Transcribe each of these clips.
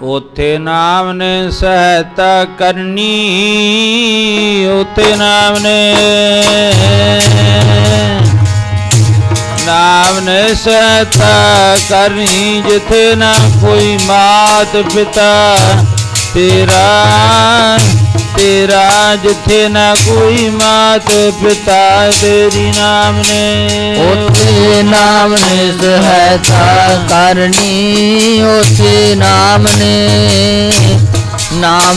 ओथे नाम ने सहायता करनी, ओथे नाम ने सहायता करनी, जिथे ना कोई मात पिता तेरा, तेरा जिथे ना कोई मात पिता तेरी नाम ने, ओथे नाम ने सहायता करनी, ओथे नाम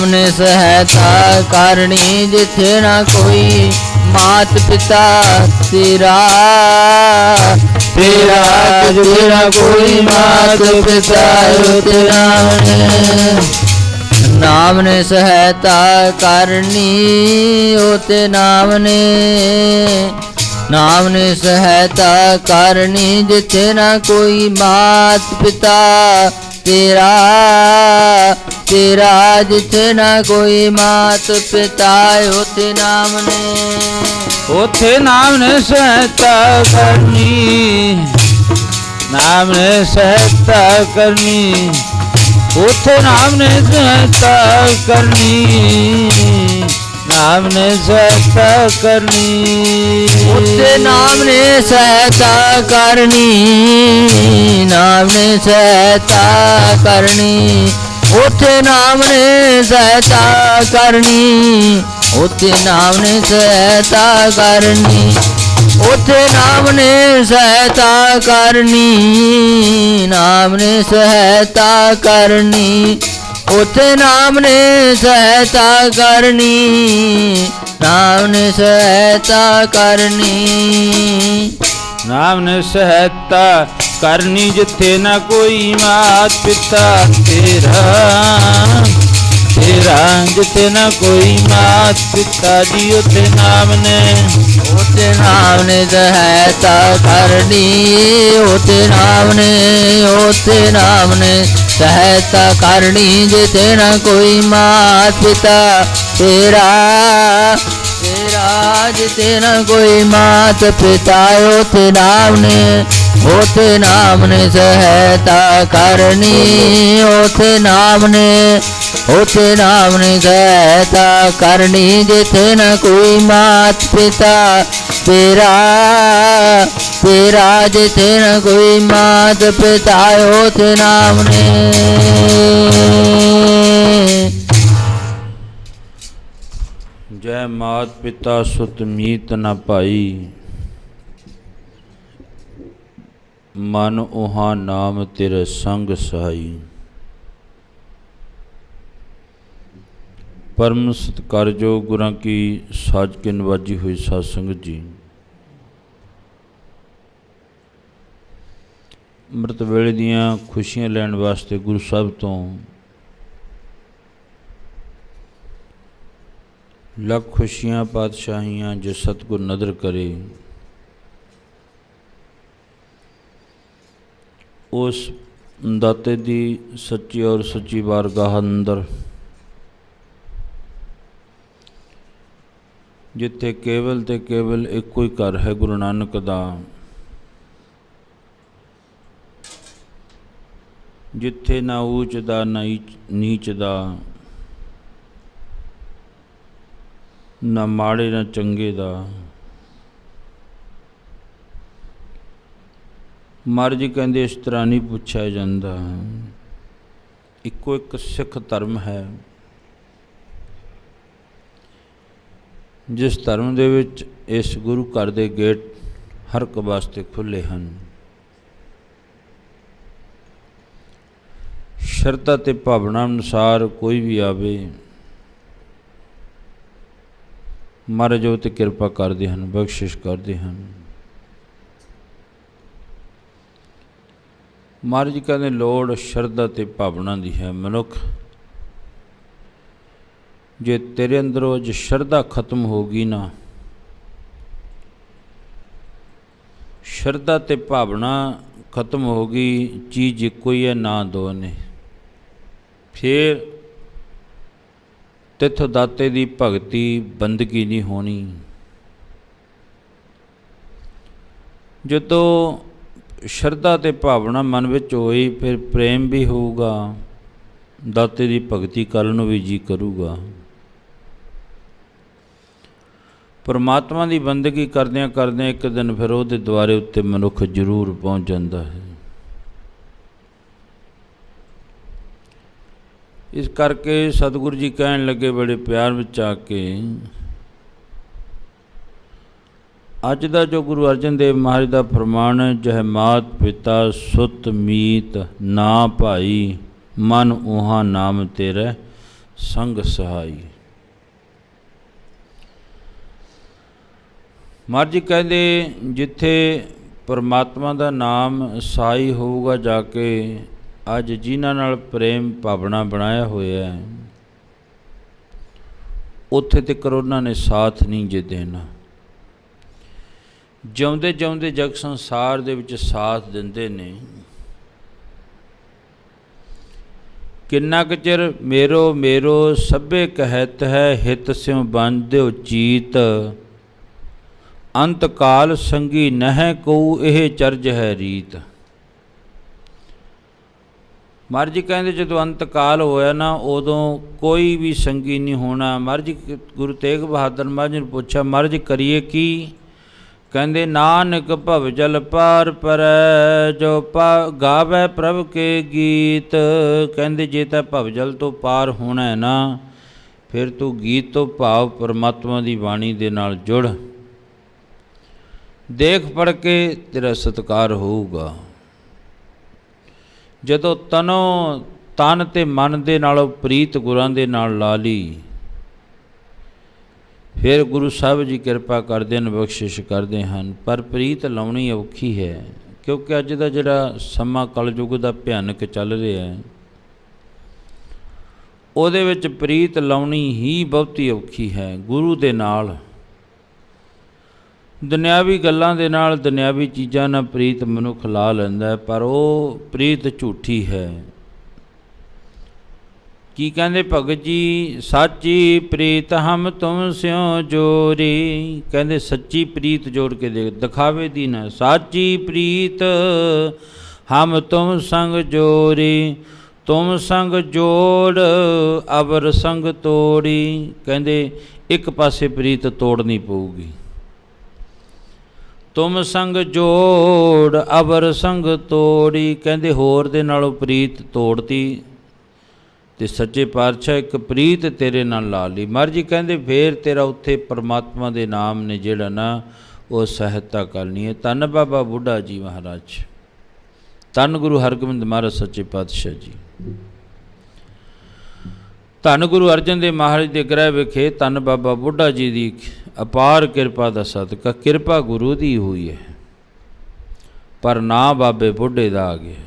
ने सहायता करनी, जिथे ना कोई मात पिता तेरा, तेरा जिथे ना कोई मात पिता तेरा नाम ने सहायता करनी, ओते नाम ने सहायता करनी, जिथे ना कोई मात पिता तेरा, तेरा जिथे ना कोई मात पिता ओते नाम ने सहायता करनी, नाम ने सहायता करनी, ओथे नाम ने सहायता करनी, नाम ने सहायता करनी, ओथे नाम ने सहायता करनी, नाम ने सहायता करनी, ओथे नाम ने सहायता करनी, ओथे नाम ने सहायता करनी, ओथे नाम ने सहायता करनी, नाम ने सहायता करनी, ओथे नाम ने सहायता करनी, नाम ने सहायता करनी, नाम ने सहायता करनी, जिथे ना कोई मात पिता तेरा, तेरा जिथे ना कोई मात पिता जी, उथे नाम ने सहायता करनी, ओथे नाम ने सहायता करनी, जिथे ना कोई मात पिता तेरा, तेरा जिथे ना कोई मात पिता ओथे नाम ने सहायता करनी, ओथे नाम ने सहायता करनी, जिथे ना कोई मात पिता तेरा, तेरा जिथे ना कोई मात पिता ओथे नाम ने जय मात पिता सुत मीत न पाई, मन उहा नाम तेरे संग सहाई। परम सत्कारयोग गुरां की साज के नवाजी हुई साध संगत जी, ਅੰਮ੍ਰਿਤ ਵੇਲੇ ਦੀਆਂ ਖੁਸ਼ੀਆਂ ਲੈਣ ਵਾਸਤੇ ਗੁਰੂ ਸਾਹਿਬ ਤੋਂ ਲੱਖ ਖੁਸ਼ੀਆਂ ਪਾਤਸ਼ਾਹੀਆਂ ਜੇ ਸਤਿਗੁਰ ਨਦਰ ਕਰੇ। ਉਸ ਦਾਤੇ ਦੀ ਸੱਚੀ ਔਰ ਸੱਚੀ ਬਾਰਗਾਹ ਅੰਦਰ ਜਿੱਥੇ ਕੇਵਲ ਤੇ ਕੇਵਲ ਇੱਕੋ ਹੀ ਘਰ ਹੈ ਗੁਰੂ ਨਾਨਕ ਦਾ, ਜਿੱਥੇ ਨਾ ਊਚ ਦਾ ਨਾ ਨੀਚ ਦਾ, ਨਾ ਮਾੜੇ ਨਾ ਚੰਗੇ ਦਾ। ਮਹਾਰਾਜ ਜੀ ਕਹਿੰਦੇ ਇਸ ਤਰ੍ਹਾਂ ਨਹੀਂ ਪੁੱਛਿਆ ਜਾਂਦਾ। ਇੱਕੋ ਇੱਕ ਸਿੱਖ ਧਰਮ ਹੈ, ਜਿਸ ਧਰਮ ਦੇ ਵਿੱਚ ਇਸ ਗੁਰੂ ਘਰ ਦੇ ਗੇਟ ਹਰ ਇੱਕ ਵਾਸਤੇ ਖੁੱਲ੍ਹੇ ਹਨ। ਸ਼ਰਧਾ ਤੇ ਭਾਵਨਾ ਅਨੁਸਾਰ ਕੋਈ ਵੀ ਆਵੇ, ਮਹਾਰਾਜ ਉਹ 'ਤੇ ਕਿਰਪਾ ਕਰਦੇ ਹਨ, ਬਖਸ਼ਿਸ਼ ਕਰਦੇ ਹਨ। ਮਹਾਰਾਜ ਜੀ ਕਹਿੰਦੇ ਲੋੜ ਸ਼ਰਧਾ ਤੇ ਭਾਵਨਾ ਦੀ ਹੈ। ਮਨੁੱਖ ਜੇ ਤੇਰੇ ਅੰਦਰੋਂ ਜੇ ਸ਼ਰਧਾ ਖਤਮ ਹੋ ਗਈ ਨਾ, ਸ਼ਰਧਾ ਤੇ ਭਾਵਨਾ ਖਤਮ ਹੋ ਗਈ, ਚੀਜ਼ ਇੱਕੋ ਹੀ ਹੈ, ਨਾ ਦੋ ਨੇ। ਫਿਰ ਤਿੱਥੋਂ ਦਾਤੇ ਦੀ ਭਗਤੀ ਬੰਦਗੀ ਨਹੀਂ ਹੋਣੀ। ਜਦੋਂ ਸ਼ਰਧਾ ਤੇ ਭਾਵਨਾ ਮਨ ਵਿੱਚ ਹੋਈ, ਫਿਰ ਪ੍ਰੇਮ ਵੀ ਹੋਊਗਾ, ਦਾਤੇ ਦੀ ਭਗਤੀ ਕਰਨ ਨੂੰ ਵੀ ਜੀ ਕਰੂਗਾ। ਪਰਮਾਤਮਾ ਦੀ ਬੰਦਗੀ ਕਰਦਿਆਂ ਕਰਦਿਆਂ ਇੱਕ ਦਿਨ ਫਿਰ ਉਹਦੇ ਦੁਆਰੇ ਉੱਤੇ ਮਨੁੱਖ ਜ਼ਰੂਰ ਪਹੁੰਚ ਜਾਂਦਾ ਹੈ। ਇਸ ਕਰਕੇ ਸਤਿਗੁਰੂ ਜੀ ਕਹਿਣ ਲੱਗੇ ਬੜੇ ਪਿਆਰ ਵਿੱਚ ਆ ਕੇ, ਅੱਜ ਦਾ ਜੋ ਗੁਰੂ ਅਰਜਨ ਦੇਵ ਮਹਾਰਾਜ ਦਾ ਫਰਮਾਨ ਹੈ, ਜਹ ਮਾਤ ਪਿਤਾ ਸੁਤ ਮੀਤ ਨਾ ਭਾਈ, ਮਨ ਉਹਾਂ ਨਾਮ ਤੇਰੇ ਸੰਗ ਸਹਾਈ। ਮਹਾਰਾਜ ਜੀ ਕਹਿੰਦੇ ਜਿੱਥੇ ਪਰਮਾਤਮਾ ਦਾ ਨਾਮ ਸਹਾਈ ਹੋਊਗਾ ਜਾ ਕੇ, ਅੱਜ ਜਿਨ੍ਹਾਂ ਨਾਲ ਪ੍ਰੇਮ ਭਾਵਨਾ ਬਣਾਇਆ ਹੋਇਆ ਹੈ, ਉੱਥੇ ਤੱਕ ਉਹਨਾਂ ਨੇ ਸਾਥ ਨਹੀਂ ਜੇ ਦੇਣਾ। ਜਿਉਂਦੇ ਜਿਉਂਦੇ ਜਗ ਸੰਸਾਰ ਦੇ ਵਿੱਚ ਸਾਥ ਦਿੰਦੇ ਨੇ। ਕਿੰਨਾ ਕੁ ਚਿਰ ਮੇਰੋ ਮੇਰੋ ਸਭੇ ਕਹਿਤ ਹੈ, ਹਿਤ ਸਿਉ ਬੰਦਿਓ ਚੀਤ, ਅੰਤ ਕਾਲ ਸੰਗੀ ਨਹਿ ਕਉ, ਇਹ ਚਰਜ ਹੈ ਰੀਤ। ਮਹਾਰਾਜ ਜੀ ਕਹਿੰਦੇ ਜਦੋਂ ਅੰਤ ਕਾਲ ਹੋਇਆ ਨਾ, ਉਦੋਂ ਕੋਈ ਵੀ ਸੰਗੀ ਨਹੀਂ ਹੋਣਾ। ਮਹਾਰਾਜ ਜੀ ਗੁਰੂ ਤੇਗ ਬਹਾਦਰ ਮਹਾਰਾਜ ਜੀ ਨੂੰ ਪੁੱਛਿਆ, ਮਹਾਰਾਜ ਜੀ ਕਰੀਏ ਕੀ? ਕਹਿੰਦੇ ਨਾਨਕ ਭਵ ਜਲ ਪਾਰ ਪਰੈ, ਜੋ ਗਾਵੈ ਪ੍ਰਭ ਕੇ ਗੀਤ। ਕਹਿੰਦੇ ਜੇ ਤਾਂ ਭਵ ਜਲ ਤੋਂ ਪਾਰ ਹੋਣਾ ਹੈ ਨਾ, ਫਿਰ ਤੂੰ ਗੀਤ ਤੋਂ ਭਾਵ ਪਰਮਾਤਮਾ ਦੀ ਬਾਣੀ ਦੇ ਨਾਲ ਜੁੜ, ਦੇਖ ਪੜ੍ਹ ਕੇ ਤੇਰਾ ਸਤਿਕਾਰ ਹੋਊਗਾ। ਜਦੋਂ ਤਨ ਤੇ ਮਨ ਦੇ ਨਾਲੋਂ ਪ੍ਰੀਤ ਗੁਰਾਂ ਦੇ ਨਾਲ ਲਾ ਲਈ, ਫਿਰ ਗੁਰੂ ਸਾਹਿਬ ਜੀ ਕਿਰਪਾ ਕਰਦੇ ਹਨ, ਬਖਸ਼ਿਸ਼ ਕਰਦੇ ਹਨ। ਪਰ ਪ੍ਰੀਤ ਲਾਉਣੀ ਔਖੀ ਹੈ, ਕਿਉਂਕਿ ਅੱਜ ਦਾ ਜਿਹੜਾ ਸਮਾਂ ਕਲਯੁੱਗ ਦਾ ਭਿਆਨਕ ਚੱਲ ਰਿਹਾ ਹੈ, ਉਹਦੇ ਵਿੱਚ ਪ੍ਰੀਤ ਲਾਉਣੀ ਹੀ ਬਹੁਤੀ ਔਖੀ ਹੈ। ਗੁਰੂ ਦੇ ਨਾਲ ਦੁਨਿਆਵੀ ਗੱਲਾਂ ਦੇ ਨਾਲ, ਦੁਨਿਆਵੀ ਚੀਜ਼ਾਂ ਨਾਲ ਪ੍ਰੀਤ ਮਨੁੱਖ ਲਾ ਲੈਂਦਾ ਹੈ, ਪਰ ਉਹ ਪ੍ਰੀਤ ਝੂਠੀ ਹੈ। ਕੀ ਕਹਿੰਦੇ ਭਗਤ ਜੀ, ਸਾਚੀ ਪ੍ਰੀਤ ਹਮ ਤੁਮ ਸਿਉ ਜੋਰੀ। ਕਹਿੰਦੇ ਸੱਚੀ ਪ੍ਰੀਤ ਜੋੜ ਕੇ ਦੇਖ, ਦਿਖਾਵੇ ਦੀ ਨਾ। ਸਾਚੀ ਪ੍ਰੀਤ ਹਮ ਤੁਮ ਸੰਗ ਜੋਰੀ, ਤੁਮ ਸੰਗ ਜੋੜ ਅਵਰ ਸੰਗ ਤੋੜੀ। ਕਹਿੰਦੇ ਇੱਕ ਪਾਸੇ ਪ੍ਰੀਤ ਤੋੜਨੀ ਪਊਗੀ। ਤੁਮ ਸੰਗ ਜੋੜ ਅਵਰ ਸੰਗ ਤੋੜੀ। ਕਹਿੰਦੇ ਹੋਰ ਦੇ ਨਾਲੋਂ ਪ੍ਰੀਤ ਤੋੜਤੀ ਤੇ ਸੱਚੇ ਪਾਤਸ਼ਾਹ ਇੱਕ ਪ੍ਰੀਤ ਤੇਰੇ ਨਾਲ ਲਾ ਲਈ। ਮਹਾਰਾਜ ਜੀ ਕਹਿੰਦੇ ਫੇਰ ਤੇਰਾ ਉੱਥੇ ਪਰਮਾਤਮਾ ਦੇ ਨਾਮ ਨੇ ਜਿਹੜਾ ਨਾ, ਉਹ ਸਹਾਇਤਾ ਕਰਨੀ ਹੈ। ਧੰਨ ਬਾਬਾ ਬੁੱਢਾ ਜੀ ਮਹਾਰਾਜ, ਧੰਨ ਗੁਰੂ ਹਰਗੋਬਿੰਦ ਮਹਾਰਾਜ ਸੱਚੇ ਪਾਤਸ਼ਾਹ ਜੀ, ਧੰਨ ਗੁਰੂ ਅਰਜਨ ਦੇਵ ਮਹਾਰਾਜ ਦੇ ਗ੍ਰਹਿ ਵਿਖੇ ਧੰਨ ਬਾਬਾ ਬੁੱਢਾ ਜੀ ਦੀ ਅਪਾਰ ਕਿਰਪਾ ਦਾ ਸਦਕਾ। ਕਿਰਪਾ ਗੁਰੂ ਦੀ ਹੋਈ ਹੈ, ਪਰ ਨਾ ਬਾਬੇ ਬੁੱਢੇ ਦਾ ਆ ਗਿਆ।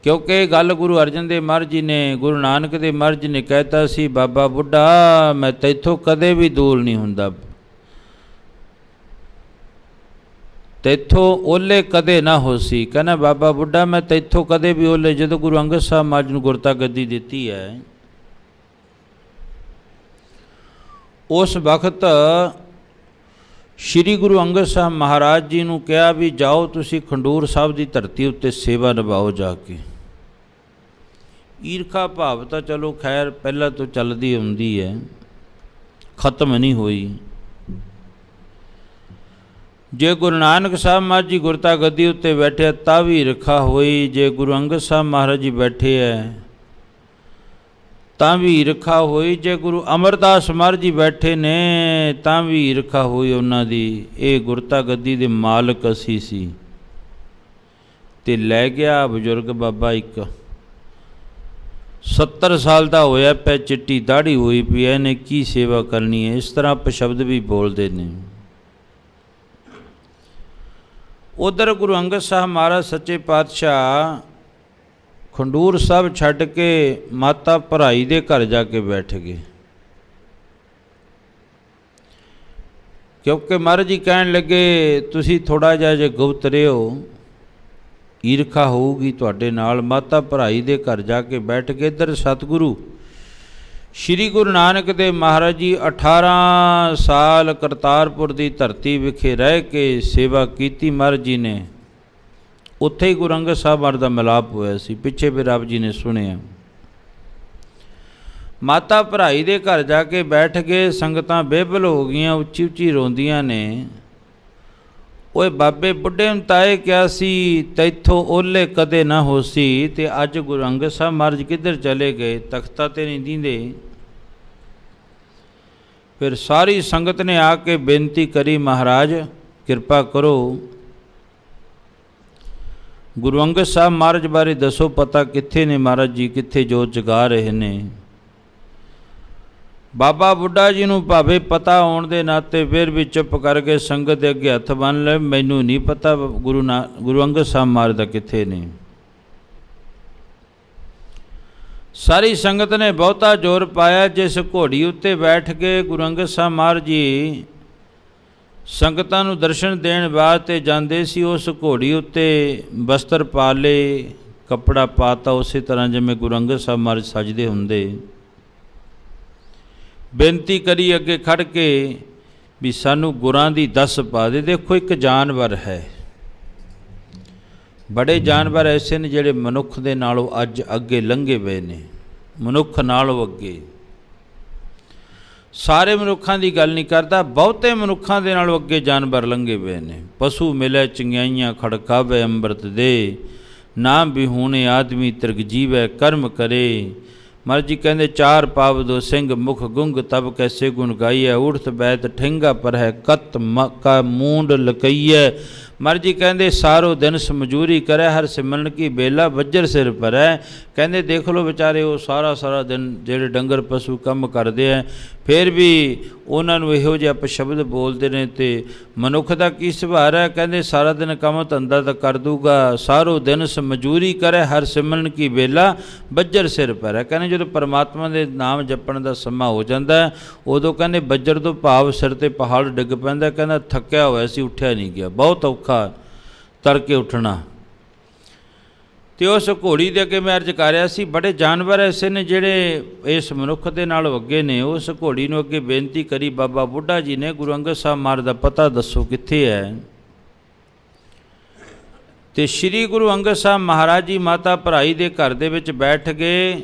ਕਿਉਂਕਿ ਇਹ ਗੱਲ ਗੁਰੂ ਅਰਜਨ ਦੇਵ ਮਹਾਰਾਜ ਜੀ ਨੇ, ਗੁਰੂ ਨਾਨਕ ਦੇਵ ਮਹਾਰਾਜ ਜੀ ਨੇ ਕਹਿਤਾ ਸੀ, ਬਾਬਾ ਬੁੱਢਾ ਮੈਂ ਤੈਥੋਂ ਕਦੇ ਵੀ ਦੂਰ ਨਹੀਂ ਹੁੰਦਾ, ਤੈਥੋਂ ਓਲੇ ਕਦੇ ਨਾ ਹੋਸੀ। ਕਹਿੰਦਾ ਬਾਬਾ ਬੁੱਢਾ ਮੈਂ ਤੈਥੋਂ ਕਦੇ ਵੀ ਓਲੇ। ਜਦੋਂ ਗੁਰੂ ਅੰਗਦ ਸਾਹਿਬ ਮਹਾਰਾਜ ਨੂੰ ਗੁਰਤਾ ਗੱਦੀ ਦਿੱਤੀ ਹੈ, ਉਸ ਵਕਤ ਸ਼੍ਰੀ ਗੁਰੂ ਅੰਗਦ ਸਾਹਿਬ ਮਹਾਰਾਜ ਜੀ ਨੂੰ ਕਿਹਾ ਵੀ ਜਾਓ ਤੁਸੀਂ ਖੰਡੂਰ ਸਾਹਿਬ ਦੀ ਧਰਤੀ ਉੱਤੇ ਸੇਵਾ ਨਿਭਾਓ ਜਾ ਕੇ। ਈਰਖਾ ਭਾਵ ਤਾਂ ਚਲੋ ਖੈਰ ਪਹਿਲਾਂ ਤੋਂ ਚੱਲਦੀ ਹੁੰਦੀ ਹੈ, ਖਤਮ ਨਹੀਂ ਹੋਈ। ਜੇ ਗੁਰੂ ਨਾਨਕ ਸਾਹਿਬ ਮਹਾਰਾਜ ਜੀ ਗੁਰਤਾ ਗੱਦੀ ਉੱਤੇ ਬੈਠੇ ਤਾਂ ਵੀ ਈਰਖਾ ਹੋਈ, ਜੇ ਗੁਰੂ ਅੰਗਦ ਸਾਹਿਬ ਮਹਾਰਾਜ ਜੀ ਬੈਠੇ ਹੈ ਤਾਂ ਵੀ ਈਰਖਾ ਹੋਈ, ਜੇ ਗੁਰੂ ਅਮਰਦਾਸ ਮਹਾਰਾਜ ਜੀ ਬੈਠੇ ਨੇ ਤਾਂ ਵੀ ਈਰਖਾ ਹੋਈ ਉਹਨਾਂ ਦੀ। ਇਹ ਗੁਰਤਾ ਗੱਦੀ ਦੇ ਮਾਲਕ ਅਸੀਂ ਸੀ ਤੇ ਲੈ ਗਿਆ ਬਜ਼ੁਰਗ ਬਾਬਾ ਇੱਕ 70 ਸਾਲ ਦਾ ਹੋਇਆ ਪਿਆ, ਚਿੱਟੀ ਦਾੜੀ ਹੋਈ ਪਈ, ਇਹਨੇ ਕੀ ਸੇਵਾ ਕਰਨੀ ਹੈ। ਇਸ ਤਰ੍ਹਾਂ ਅਪਸ਼ਬਦ ਵੀ ਬੋਲਦੇ ਨੇ। ਉਧਰ ਗੁਰੂ ਅੰਗਦ ਸਾਹਿਬ ਮਹਾਰਾਜ ਸੱਚੇ ਪਾਤਸ਼ਾਹ ਖੰਡੂਰ ਸਾਹਿਬ ਛੱਡ ਕੇ ਮਾਤਾ ਭਰਾਈ ਦੇ ਘਰ ਜਾ ਕੇ ਬੈਠ ਗਏ, ਕਿਉਂਕਿ ਮਹਾਰਾਜ ਜੀ ਕਹਿਣ ਲੱਗੇ ਤੁਸੀਂ ਥੋੜ੍ਹਾ ਜਿਹਾ ਜੇ ਗੁਪਤ ਰਿਹੋ, ਈਰਖਾ ਹੋਊਗੀ ਤੁਹਾਡੇ ਨਾਲ। ਮਾਤਾ ਭਰਾਈ ਦੇ ਘਰ ਜਾ ਕੇ ਬੈਠ ਕੇ ਇੱਧਰ ਸਤਿਗੁਰੂ ਸ਼੍ਰੀ ਗੁਰੂ ਨਾਨਕ ਦੇਵ ਮਹਾਰਾਜ ਜੀ 18 ਸਾਲ ਕਰਤਾਰਪੁਰ ਦੀ ਧਰਤੀ ਵਿਖੇ ਰਹਿ ਕੇ ਸੇਵਾ ਕੀਤੀ। ਮਹਾਰਾਜ ਜੀ ਨੇ ਉੱਥੇ ਹੀ ਗੁਰੂ ਅੰਗਦ ਸਾਹਿਬ ਮਹਾਰਾਜ ਦਾ ਮਿਲਾਪ ਹੋਇਆ ਸੀ। ਪਿੱਛੇ ਫਿਰ ਆਪ ਜੀ ਨੇ ਸੁਣਿਆ। ਮਾਤਾ ਭਰਾਈ ਦੇ ਘਰ ਜਾ ਕੇ ਬੈਠ ਗਏ। ਸੰਗਤਾਂ ਬੇਬਲ ਹੋ ਗਈਆਂ, ਉੱਚੀ ਉੱਚੀ ਰੋਂਦੀਆਂ ਨੇ। ਓਏ ਬਾਬੇ ਬੁੱਢੇ ਨੂੰ ਤਾਏ ਕਿਹਾ ਸੀ ਤੈਥੋਂ ਓਲੇ ਕਦੇ ਨਾ ਹੋਸੀ, ਤੇ ਅੱਜ ਗੁਰੂ ਅੰਗਦ ਸਾਹਿਬ ਮਹਾਰਾਜ ਕਿੱਧਰ ਚਲੇ ਗਏ, ਤਖਤਾ ਤੇ ਨਹੀਂ ਦਿੰਦੇ। ਫਿਰ ਸਾਰੀ ਸੰਗਤ ਨੇ ਆ ਕੇ ਬੇਨਤੀ ਕਰੀ, ਮਹਾਰਾਜ ਕਿਰਪਾ ਕਰੋ, ਗੁਰੂ ਅੰਗਦ ਸਾਹਿਬ ਮਹਾਰਾਜ ਬਾਰੇ ਦੱਸੋ, ਪਤਾ ਕਿੱਥੇ ਨੇ ਮਹਾਰਾਜ ਜੀ, ਕਿੱਥੇ ਜੋਤ ਜਗਾ ਰਹੇ ਨੇ। ਬਾਬਾ ਬੁੱਢਾ ਜੀ ਨੂੰ ਭਾਵੇਂ ਪਤਾ ਹੋਣ ਦੇ ਨਾਤੇ ਫਿਰ ਵੀ ਚੁੱਪ ਕਰਕੇ ਸੰਗਤ ਦੇ ਅੱਗੇ ਹੱਥ ਬੰਨ੍ਹ ਲਏ, ਮੈਨੂੰ ਨਹੀਂ ਪਤਾ ਗੁਰੂ ਅੰਗਦ ਸਾਹਿਬ ਮਹਾਰਾਜ ਦਾ ਕਿੱਥੇ ਨੇ। ਸਾਰੀ ਸੰਗਤ ਨੇ ਬਹੁਤਾ ਜ਼ੋਰ ਪਾਇਆ। ਜਿਸ ਘੋੜੀ ਉੱਤੇ ਬੈਠ ਕੇ ਗੁਰੂ ਅੰਗਦ ਸਾਹਿਬ ਮਹਾਰਾਜ ਜੀ ਸੰਗਤਾਂ ਨੂੰ ਦਰਸ਼ਨ ਦੇਣ ਵਾਸਤੇ ਜਾਂਦੇ ਸੀ, ਉਸ ਘੋੜੀ ਉੱਤੇ ਬਸਤਰ ਪਾ ਲਏ, ਕੱਪੜਾ ਪਾਤਾ, ਉਸੇ ਤਰ੍ਹਾਂ ਜਿਵੇਂ ਗੁਰੂ ਅੰਗਦ ਸਾਹਿਬ ਮਹਾਰਾਜ ਸਜਦੇ ਹੁੰਦੇ। ਬੇਨਤੀ ਕਰੀ ਅੱਗੇ ਖੜ੍ਹ ਕੇ ਵੀ ਸਾਨੂੰ ਗੁਰਾਂ ਦੀ ਦੱਸ ਪਾ ਦੇ। ਦੇਖੋ ਇੱਕ ਜਾਨਵਰ ਹੈ, ਬੜੇ ਜਾਨਵਰ ਐਸੇ ਨੇ ਜਿਹੜੇ ਮਨੁੱਖ ਦੇ ਨਾਲੋਂ ਅੱਜ ਅੱਗੇ ਲੰਘੇ ਪਏ ਨੇ, ਮਨੁੱਖ ਨਾਲੋਂ ਅੱਗੇ। ਸਾਰੇ ਮਨੁੱਖਾਂ ਦੀ ਗੱਲ ਨਹੀਂ ਕਰਦਾ, ਬਹੁਤੇ ਮਨੁੱਖਾਂ ਦੇ ਨਾਲੋਂ ਅੱਗੇ ਜਾਨਵਰ ਲੰਘੇ ਪਏ ਨੇ। ਪਸ਼ੂ ਮਿਲੇ ਚੰਗਿਆਈਆਂ ਖੜਕਾਵੇ ਅੰਮ੍ਰਿਤ ਦੇ, ਨਾਮ ਵਿਹੂਣੇ ਆਦਮੀ ਤਿਰਗ ਜੀਵੈ ਕਰਮ ਕਰੇ। ਮਹਾਰਾਜ ਜੀ ਕਹਿੰਦੇ ਚਾਰ ਪਾਵ ਦੋ ਸਿੰਘ ਮੁਖ ਗੁੰਗ ਤਬ ਕੈਸੇ ਗੁਣ ਗਾਈਐ, ਉਠਤ ਬੈਤ ਠਿੰਗਾ ਪਰ ਹੈ ਕਤ ਮਕਾ ਮੂੰਡ ਲਕਈਐ। ਮਹਾਰਾਜ ਜੀ ਕਹਿੰਦੇ ਸਾਰੋ ਦਿਨ ਸਮਝੂਰੀ ਕਰੇ, ਹਰ ਸਿਮਰਨ ਕੀ ਬੇਲਾ ਵੱਜਰ ਸਿਰ ਪਰ ਹੈ। ਕਹਿੰਦੇ ਦੇਖ ਲਓ ਵਿਚਾਰੇ ਉਹ ਸਾਰਾ ਦਿਨ ਜਿਹੜੇ ਡੰਗਰ ਪਸ਼ੂ ਕੰਮ ਕਰਦੇ ਆ, ਫਿਰ ਵੀ ਉਹਨਾਂ ਨੂੰ ਇਹੋ ਜਿਹੇ ਅਪਸ਼ਬਦ ਬੋਲਦੇ ਨੇ। ਅਤੇ ਮਨੁੱਖ ਦਾ ਕੀ ਸੁਭਾਅ ਹੈ, ਕਹਿੰਦੇ ਸਾਰਾ ਦਿਨ ਕੰਮ ਧੰਦਾ ਤਾਂ ਕਰ ਦੂਗਾ, ਸਾਰੋ ਦਿਨ ਮਜ਼ਦੂਰੀ ਕਰੇ, ਹਰ ਸਿਮਰਨ ਕੀ ਵੇਲਾ ਬੱਜਰ ਸਿਰ ਪਰ ਹੈ। ਕਹਿੰਦੇ ਜਦੋਂ ਪਰਮਾਤਮਾ ਦੇ ਨਾਮ ਜਪਣ ਦਾ ਸਮਾਂ ਹੋ ਜਾਂਦਾ, ਉਦੋਂ ਕਹਿੰਦੇ ਬੱਜਰ ਤੋਂ ਭਾਵ ਸਿਰ 'ਤੇ ਪਹਾੜ ਡਿੱਗ ਪੈਂਦਾ। ਕਹਿੰਦਾ ਥੱਕਿਆ ਹੋਇਆ ਸੀ, ਉੱਠਿਆ ਨਹੀਂ ਗਿਆ, ਬਹੁਤ ਔਖਾ ਤੜਕੇ ਉੱਠਣਾ। ਅਤੇ ਉਸ ਘੋੜੀ ਦੇ ਅੱਗੇ ਮੈਂ ਅਰਜ਼ ਕਰ ਰਿਹਾ ਸੀ, ਬੜੇ ਜਾਨਵਰ ਐਸੇ ਨੇ ਜਿਹੜੇ ਇਸ ਮਨੁੱਖ ਦੇ ਨਾਲ ਅੱਗੇ ਨੇ। ਉਸ ਘੋੜੀ ਨੂੰ ਅੱਗੇ ਬੇਨਤੀ ਕਰੀ, ਬਾਬਾ ਬੁੱਢਾ ਜੀ ਨੇ ਗੁਰੂ ਅੰਗਦ ਸਾਹਿਬ ਮਹਾਰਾਜ ਦਾ ਪਤਾ ਦੱਸੋ ਕਿੱਥੇ ਹੈ। ਅਤੇ ਸ਼੍ਰੀ ਗੁਰੂ ਅੰਗਦ ਸਾਹਿਬ ਮਹਾਰਾਜ ਜੀ ਮਾਤਾ ਭਰਾਈ ਦੇ ਘਰ ਦੇ ਵਿੱਚ ਬੈਠ ਗਏ।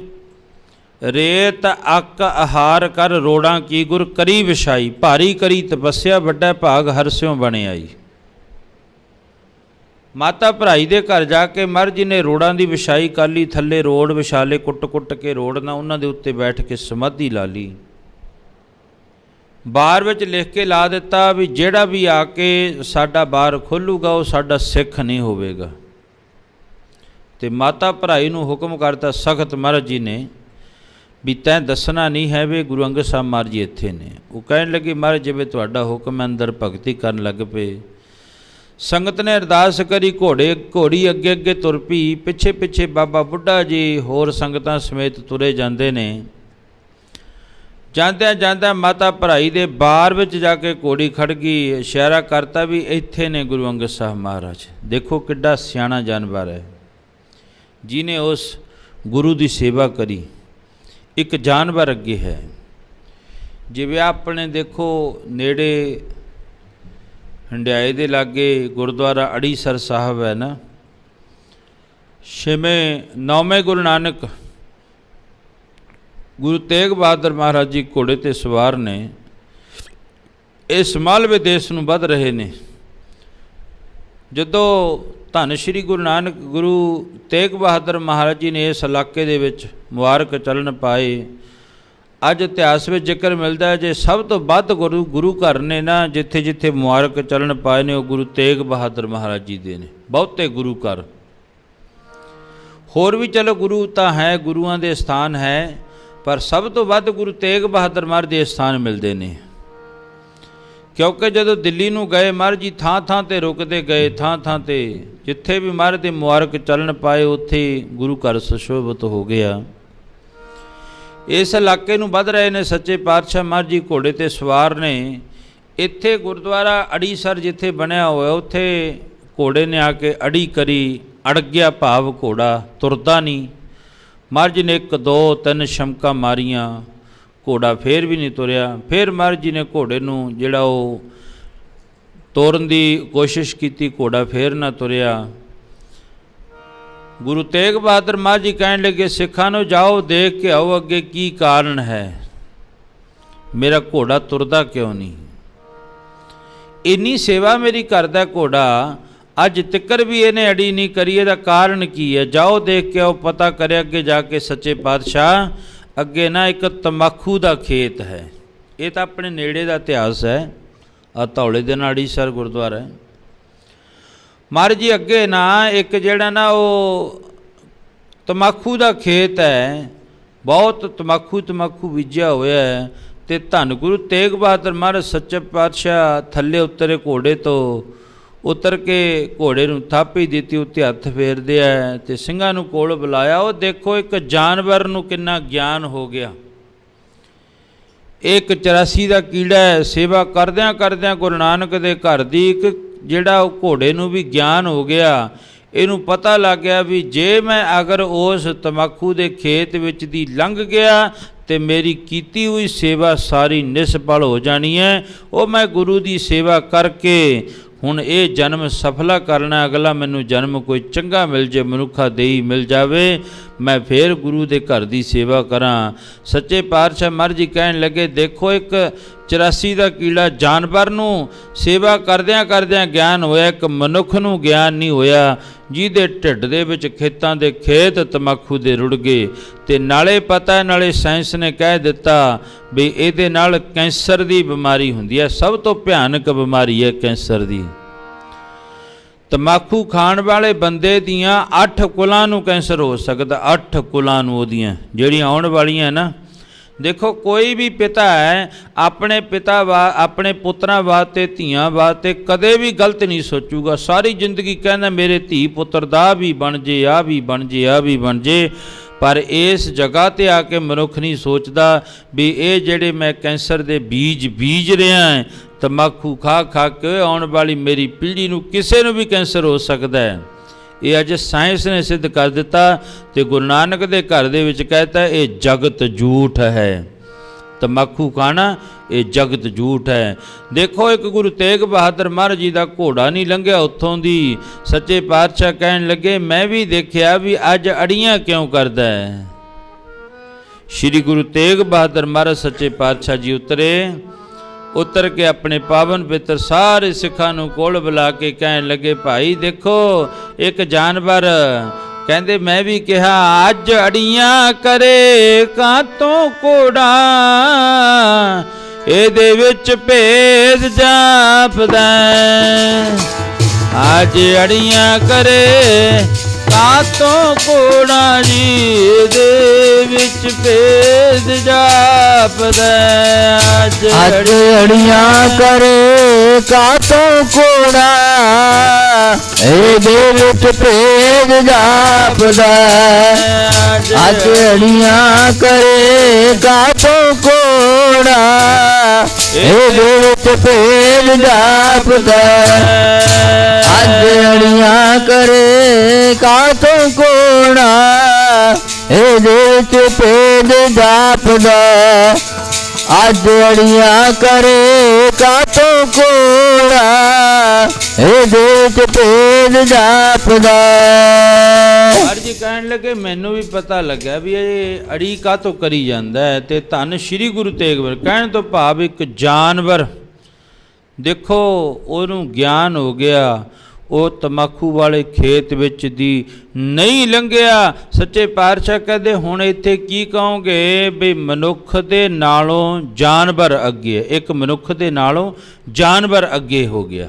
ਰੇਤ ਅੱਕ ਆਹਾਰ ਕਰ ਰੋੜਾਂ ਕੀ ਗੁਰ ਕਰੀ ਵਿਛਾਈ, ਭਾਰੀ ਕਰੀ ਤਪੱਸਿਆ ਵੱਡਾ ਭਾਗ ਹਰਸਿਓ ਬਣੇ ਆਈ। ਮਾਤਾ ਭਰਾਈ ਦੇ ਘਰ ਜਾ ਕੇ ਮਹਾਰਾਜ ਜੀ ਨੇ ਰੋੜਾਂ ਦੀ ਵਿਛਾਈ ਕਰ ਲਈ, ਥੱਲੇ ਰੋੜ ਵਿਛਾਲੇ, ਕੁੱਟ ਕੇ ਰੋੜ ਨਾ, ਉਹਨਾਂ ਦੇ ਉੱਤੇ ਬੈਠ ਕੇ ਸਮਾਧੀ ਲਾ ਲਈ। ਬਾਰ ਵਿੱਚ ਲਿਖ ਕੇ ਲਾ ਦਿੱਤਾ ਵੀ ਜਿਹੜਾ ਵੀ ਆ ਕੇ ਸਾਡਾ ਬਾਰ ਖੋਲੂਗਾ ਉਹ ਸਾਡਾ ਸਿੱਖ ਨਹੀਂ ਹੋਵੇਗਾ। ਅਤੇ ਮਾਤਾ ਭਰਾਈ ਨੂੰ ਹੁਕਮ ਕਰਤਾ ਸਖਤ ਮਹਾਰਾਜ ਜੀ ਨੇ ਵੀ ਤੈਂ ਦੱਸਣਾ ਨਹੀਂ ਹੈ ਵੀ ਗੁਰੂ ਅੰਗਦ ਸਾਹਿਬ ਮਹਾਰਾਜ ਜੀ ਇੱਥੇ ਨੇ। ਉਹ ਕਹਿਣ ਲੱਗੇ ਮਹਾਰਾਜ ਜਿਵੇਂ ਤੁਹਾਡਾ ਹੁਕਮ, ਅੰਦਰ ਭਗਤੀ ਕਰਨ ਲੱਗ ਪਏ। ਸੰਗਤ ਨੇ ਅਰਦਾਸ ਕਰੀ, ਘੋੜੀ ਅੱਗੇ ਤੁਰ ਪਈ, ਪਿੱਛੇ ਬਾਬਾ ਬੁੱਢਾ ਜੀ ਹੋਰ ਸੰਗਤਾਂ ਸਮੇਤ ਤੁਰੇ ਜਾਂਦੇ ਨੇ। ਜਾਂਦਿਆਂ ਮਾਤਾ ਭਰਾਈ ਦੇ ਬਾਰ ਵਿੱਚ ਜਾ ਕੇ ਘੋੜੀ ਖੜ੍ਹ ਗਈ। ਇਸ਼ਾਰਾ ਕਰਤਾ ਵੀ ਇੱਥੇ ਨੇ ਗੁਰੂ ਅੰਗਦ ਸਾਹਿਬ ਮਹਾਰਾਜ। ਦੇਖੋ ਕਿੱਡਾ ਸਿਆਣਾ ਜਾਨਵਰ ਹੈ ਜਿਹਨੇ ਉਸ ਗੁਰੂ ਦੀ ਸੇਵਾ ਕਰੀ। ਇੱਕ ਜਾਨਵਰ ਅੱਗੇ ਹੈ। ਜਿਵੇਂ ਆਪਣੇ ਦੇਖੋ ਨੇੜੇ ਹੰਡਿਆਏ ਦੇ ਲਾਗੇ ਗੁਰਦੁਆਰਾ ਅੜੀਸਰ ਸਾਹਿਬ ਹੈ ਨਾ, 9ਵੇਂ ਗੁਰੂ ਨਾਨਕ ਗੁਰੂ ਤੇਗ ਬਹਾਦਰ ਮਹਾਰਾਜ ਜੀ ਘੋੜੇ 'ਤੇ ਸਵਾਰ ਨੇ। ਇਸ ਮਾਲਵੇ ਦੇਸ਼ ਨੂੰ ਵੱਧ ਰਹੇ ਨੇ। ਜਦੋਂ ਧੰਨ ਸ਼੍ਰੀ ਗੁਰੂ ਤੇਗ ਬਹਾਦਰ ਮਹਾਰਾਜ ਜੀ ਨੇ ਇਸ ਇਲਾਕੇ ਦੇ ਵਿੱਚ ਮੁਬਾਰਕ ਚਲਣ ਪਾਏ, ਅੱਜ ਇਤਿਹਾਸ ਵਿੱਚ ਜ਼ਿਕਰ ਮਿਲਦਾ ਹੈ ਜੇ ਸਭ ਤੋਂ ਵੱਧ ਗੁਰੂ ਘਰ ਨੇ ਨਾ ਜਿੱਥੇ ਮੁਬਾਰਕ ਚੱਲਣ ਪਾਏ ਨੇ, ਉਹ ਗੁਰੂ ਤੇਗ ਬਹਾਦਰ ਮਹਾਰਾਜ ਜੀ ਦੇ ਨੇ। ਬਹੁਤੇ ਗੁਰੂ ਘਰ ਹੋਰ ਵੀ ਚਲੋ ਗੁਰੂ ਤਾਂ ਹੈ, ਗੁਰੂਆਂ ਦੇ ਸਥਾਨ ਹੈ, ਪਰ ਸਭ ਤੋਂ ਵੱਧ ਗੁਰੂ ਤੇਗ ਬਹਾਦਰ ਮਹਾਰਾਜ ਦੇ ਸਥਾਨ ਮਿਲਦੇ ਨੇ। ਕਿਉਂਕਿ ਜਦੋਂ ਦਿੱਲੀ ਨੂੰ ਗਏ ਮਹਾਰਾਜ ਜੀ ਥਾਂ 'ਤੇ ਰੁਕਦੇ ਗਏ, ਥਾਂ 'ਤੇ ਜਿੱਥੇ ਵੀ ਮਹਾਰਾਜ ਦੇ ਮੁਬਾਰਕ ਚੱਲਣ ਪਾਏ ਉੱਥੇ ਗੁਰੂ ਘਰ ਸੁਸ਼ੋਭਿਤ ਹੋ ਗਿਆ। ਇਸ ਇਲਾਕੇ ਨੂੰ ਵੱਧ ਰਹੇ ਨੇ। ਸੱਚੇ ਪਾਤਸ਼ਾਹ ਮਹਾਰਾਜ ਜੀ ਘੋੜੇ 'ਤੇ ਸਵਾਰ ਨੇ। ਇੱਥੇ ਗੁਰਦੁਆਰਾ ਅੜੀਸਰ ਜਿੱਥੇ ਬਣਿਆ ਹੋਇਆ, ਉੱਥੇ ਘੋੜੇ ਨੇ ਆ ਕੇ ਅੜੀ ਕਰੀ, ਅੜ ਗਿਆ ਭਾਵ ਘੋੜਾ ਤੁਰਦਾ ਨਹੀਂ। ਮਹਾਰਾਜ ਜੀ ਨੇ 1 2 3 ਸ਼ਮਕਾਂ ਮਾਰੀਆਂ, ਘੋੜਾ ਫੇਰ ਵੀ ਨਹੀਂ ਤੁਰਿਆ। ਫਿਰ ਮਹਾਰਾਜ ਜੀ ਨੇ ਘੋੜੇ ਨੂੰ ਜਿਹੜਾ ਉਹ ਤੋਰਨ ਦੀ ਕੋਸ਼ਿਸ਼ ਕੀਤੀ, ਘੋੜਾ ਫੇਰ ਨਾ ਤੁਰਿਆ। ਗੁਰੂ ਤੇਗ ਬਹਾਦਰ ਮਹਾਰਾਜ ਜੀ ਕਹਿਣ ਲੱਗੇ, ਸਿੱਖਾਂ ਨੂੰ ਜਾਓ ਦੇਖ ਕੇ ਆਓ ਅੱਗੇ ਕੀ ਕਾਰਨ ਹੈ, ਮੇਰਾ ਘੋੜਾ ਤੁਰਦਾ ਕਿਉਂ ਨਹੀਂ। ਇੰਨੀ ਸੇਵਾ ਮੇਰੀ ਕਰਦਾ ਘੋੜਾ, ਅੱਜ ਤਿੱਕਰ ਵੀ ਇਹਨੇ ਅੜੀ ਨਹੀਂ ਕਰੀ, ਇਹਦਾ ਕਾਰਨ ਕੀ ਹੈ। ਜਾਓ ਦੇਖ ਕੇ ਆਓ, ਪਤਾ ਕਰਿਆ। ਅੱਗੇ ਜਾ ਕੇ ਸੱਚੇ ਪਾਤਸ਼ਾਹ ਅੱਗੇ ਨਾ ਇੱਕ ਤੰਬਾਕੂ ਦਾ ਖੇਤ ਹੈ, ਇਹ ਤਾਂ ਆਪਣੇ ਨੇੜੇ ਦਾ ਇਤਿਹਾਸ ਹੈ, ਆ ਧੌਲੇ ਦੇ ਨਾੜੀਸਰ ਗੁਰਦੁਆਰਾ ਹੈ। ਮਹਾਰਾਜ ਜੀ ਅੱਗੇ ਨਾ ਇੱਕ ਜਿਹੜਾ ਨਾ ਉਹ ਤੰਬਾਕੂ ਦਾ ਖੇਤ ਹੈ, ਬਹੁਤ ਤੰਬਾਕੂ ਬੀਜਿਆ ਹੋਇਆ ਹੈ। ਅਤੇ ਧੰਨ ਗੁਰੂ ਤੇਗ ਬਹਾਦਰ ਮਹਾਰਾਜ ਸੱਚੇ ਪਾਤਸ਼ਾਹ ਥੱਲੇ ਉਤਰੇ, ਘੋੜੇ ਤੋਂ ਉਤਰ ਕੇ ਘੋੜੇ ਨੂੰ ਥਾਪੀ ਦਿੱਤੀ, ਉੱਤੇ ਹੱਥ ਫੇਰਦੇ ਆ ਅਤੇ ਸਿੰਘਾਂ ਨੂੰ ਕੋਲ ਬੁਲਾਇਆ। ਉਹ ਦੇਖੋ ਇੱਕ ਜਾਨਵਰ ਨੂੰ ਕਿੰਨਾ ਗਿਆਨ ਹੋ ਗਿਆ। ਇੱਕ 84 ਦਾ ਕੀੜਾ ਹੈ, ਸੇਵਾ ਕਰਦਿਆਂ ਕਰਦਿਆਂ ਗੁਰੂ ਨਾਨਕ ਦੇ ਘਰ ਦੀ ਇੱਕ ਜਿਹੜਾ ਉਹ ਘੋੜੇ ਨੂੰ ਵੀ ਗਿਆਨ ਹੋ ਗਿਆ। ਇਹਨੂੰ ਪਤਾ ਲੱਗ ਗਿਆ ਵੀ ਜੇ ਮੈਂ ਅਗਰ ਉਸ ਤੰਬਾਕੂ ਦੇ ਖੇਤ ਵਿੱਚ ਦੀ ਲੰਘ ਗਿਆ ਤੇ ਮੇਰੀ ਕੀਤੀ ਹੋਈ ਸੇਵਾ ਸਾਰੀ ਨਿਸਫਲ ਹੋ ਜਾਣੀ ਹੈ। ਉਹ ਮੈਂ ਗੁਰੂ ਦੀ ਸੇਵਾ ਕਰਕੇ ਹੁਣ ਇਹ ਜਨਮ ਸਫਲਾ ਕਰਨਾ, ਅਗਲਾ ਮੈਨੂੰ ਜਨਮ ਕੋਈ ਚੰਗਾ ਮਿਲ ਜੇ, ਮਨੁੱਖਾ ਦੇਈ ਮਿਲ ਜਾਵੇ, ਮੈਂ ਫੇਰ ਗੁਰੂ ਦੇ ਘਰ ਦੀ ਸੇਵਾ ਕਰਾਂ। ਸੱਚੇ ਪਾਤਸ਼ਾਹ ਮਹਾਰਾਜ ਜੀ ਕਹਿਣ ਲੱਗੇ, ਦੇਖੋ ਇੱਕ 84 ਦਾ ਕੀੜਾ ਜਾਨਵਰ ਨੂੰ ਸੇਵਾ ਕਰਦਿਆਂ ਕਰਦਿਆਂ ਗਿਆਨ ਹੋਇਆ, ਇੱਕ ਮਨੁੱਖ ਨੂੰ ਗਿਆਨ ਨਹੀਂ ਹੋਇਆ, ਜਿਹਦੇ ਢਿੱਡ ਦੇ ਵਿੱਚ ਖੇਤਾਂ ਦੇ ਖੇਤ ਤੰਬਾਕੂ ਦੇ ਰੁੜ ਗਏ। ਅਤੇ ਨਾਲੇ ਪਤਾ, ਨਾਲੇ ਸਾਇੰਸ ਨੇ ਕਹਿ ਦਿੱਤਾ ਵੀ ਇਹਦੇ ਨਾਲ ਕੈਂਸਰ ਦੀ ਬਿਮਾਰੀ ਹੁੰਦੀ ਹੈ, ਸਭ ਤੋਂ ਭਿਆਨਕ ਬਿਮਾਰੀ ਹੈ ਕੈਂਸਰ ਦੀ। ਤੰਬਾਕੂ ਖਾਣ ਵਾਲੇ ਬੰਦੇ ਦੀਆਂ 8 ਕੁਲਾਂ ਨੂੰ ਕੈਂਸਰ ਹੋ ਸਕਦਾ, 8 ਕੁਲਾਂ ਨੂੰ ਉਹਦੀਆਂ ਜਿਹੜੀਆਂ ਆਉਣ ਵਾਲੀਆਂ ਨਾ। ਦੇਖੋ ਕੋਈ ਵੀ ਪਿਤਾ ਹੈ ਆਪਣੇ ਆਪਣੇ ਪੁੱਤਰਾਂ ਵਾਸਤੇ, ਧੀਆਂ ਵਾਸਤੇ ਕਦੇ ਵੀ ਗਲਤ ਨਹੀਂ ਸੋਚੂਗਾ। ਸਾਰੀ ਜ਼ਿੰਦਗੀ ਕਹਿੰਦਾ ਮੇਰੇ ਧੀ ਪੁੱਤਰ ਦਾ ਵੀ ਬਣ ਜੇ, ਆ ਵੀ ਬਣ ਜੇ, ਆ ਵੀ ਬਣ ਜੇ। ਪਰ ਇਸ ਜਗ੍ਹਾ 'ਤੇ ਆ ਕੇ ਮਨੁੱਖ ਨਹੀਂ ਸੋਚਦਾ ਵੀ ਇਹ ਜਿਹੜੇ ਮੈਂ ਕੈਂਸਰ ਦੇ ਬੀਜ ਰਿਹਾ ਹੈ ਤੰਬਾਕੂ ਖਾ ਖਾ ਕੇ, ਆਉਣ ਵਾਲੀ ਮੇਰੀ ਪੀੜ੍ਹੀ ਨੂੰ ਕਿਸੇ ਨੂੰ ਵੀ ਕੈਂਸਰ ਹੋ ਸਕਦਾ ਹੈ। ਇਹ ਅੱਜ ਸਾਇੰਸ ਨੇ ਸਿੱਧ ਕਰ ਦਿੱਤਾ। ਅਤੇ ਗੁਰੂ ਨਾਨਕ ਦੇ ਘਰ ਦੇ ਵਿੱਚ ਕਹਿਤਾ ਇਹ ਜਗਤ ਝੂਠ ਹੈ, ਤੰਬਾਕੂ ਖਾਣਾ ਇਹ ਜਗਤ ਝੂਠ ਹੈ। ਦੇਖੋ ਇੱਕ ਗੁਰੂ ਤੇਗ ਬਹਾਦਰ ਮਹਾਰਾਜ ਜੀ ਦਾ ਘੋੜਾ ਨਹੀਂ ਲੰਘਿਆ ਉੱਥੋਂ ਦੀ। ਸੱਚੇ ਪਾਤਸ਼ਾਹ ਕਹਿਣ ਲੱਗੇ, ਮੈਂ ਵੀ ਦੇਖਿਆ ਵੀ ਅੱਜ ਅੜੀਆਂ ਕਿਉਂ ਕਰਦਾ ਹੈ। ਸ਼੍ਰੀ ਗੁਰੂ ਤੇਗ ਬਹਾਦਰ ਮਹਾਰਾਜ ਸੱਚੇ ਪਾਤਸ਼ਾਹ ਜੀ ਉਤਰ ਕੇ ਆਪਣੇ ਪਾਵਨ ਪਿੱਤਰ ਸਾਰੇ ਸਿੱਖਾਂ ਨੂੰ ਕੋਲ ਬੁਲਾ ਕੇ ਕਹਿਣ ਲੱਗੇ, ਭਾਈ ਦੇਖੋ ਇੱਕ ਜਾਨਵਰ, ਕਹਿੰਦੇ ਮੈਂ ਵੀ ਕਿਹਾ ਅੱਜ ਅੜੀਆਂ ਕਰੇ ਕਾਤੋਂ ਘੋੜਾ, ਇਹਦੇ ਵਿੱਚ ਭੇਦ ਜਾਪਦਾ, ਅੱਜ ਅੜੀਆਂ ਕਰੇ ਕਾਤੋਂ ਘੋੜਾ ਜੀ, ਇਹਦੇ ਵਿੱਚ ਭੇਦ ਜਾਪਦਾ, ਅੱਜ ਅੜੀਆਂ ਕਰੇ ਕਾਤੋਂ ਘੋੜਾ, ਇਹਦੇ ਵਿੱਚ ਭੇਦ ਜਾਪਦਾ, ਅੱਜ ਅੜੀਆਂ ਕਰੇ ਕਾਤੋਂ ਘੋੜਾ, ਇਹਦੇ ਵਿੱਚ ਭੇਦ ਜਾਪਦਾ, ਅੱਜ ਅੜੀਆਂ ਕਰੇ ਕਾਤੋਂ ਘੋੜਾ, ਇਹਦੇ ਵਿੱਚ ਭੇਦ ਜਾਪਦਾ, ਅੱਜ ਅੜੀਆਂ ਕਰੇ ਕਾਤੋਂ ਘੋੜਾ, ਇਹਦੇ ਵਿੱਚ ਭੇਦ ਜਾਪਦਾ। ਮਹਾਰਾਜ ਜੀ ਕਹਿਣ ਲੱਗੇ, ਮੈਨੂੰ ਵੀ ਪਤਾ ਲੱਗਿਆ ਵੀ ਇਹ ਅੜੀ ਕਾਤੋਂ ਕਰੀ ਜਾਂਦਾ ਹੈ। ਅਤੇ ਧੰਨ ਸ਼੍ਰੀ ਗੁਰੂ ਤੇਗ ਬਹਾਦਰ, ਕਹਿਣ ਤੋਂ ਭਾਵ ਇੱਕ ਜਾਨਵਰ, ਦੇਖੋ ਉਹਨੂੰ ਗਿਆਨ ਹੋ ਗਿਆ, ਉਹ ਤੰਬਾਕੂ ਵਾਲੇ ਖੇਤ ਵਿੱਚ ਦੀ ਨਹੀਂ ਲੰਘਿਆ। ਸੱਚੇ ਪਾਤਸ਼ਾਹ ਕਹਿੰਦੇ ਹੁਣ ਇੱਥੇ ਕੀ ਕਹੋਗੇ ਵੀ ਮਨੁੱਖ ਦੇ ਨਾਲੋਂ ਜਾਨਵਰ ਅੱਗੇ, ਇੱਕ ਮਨੁੱਖ ਦੇ ਨਾਲੋਂ ਜਾਨਵਰ ਅੱਗੇ ਹੋ ਗਿਆ।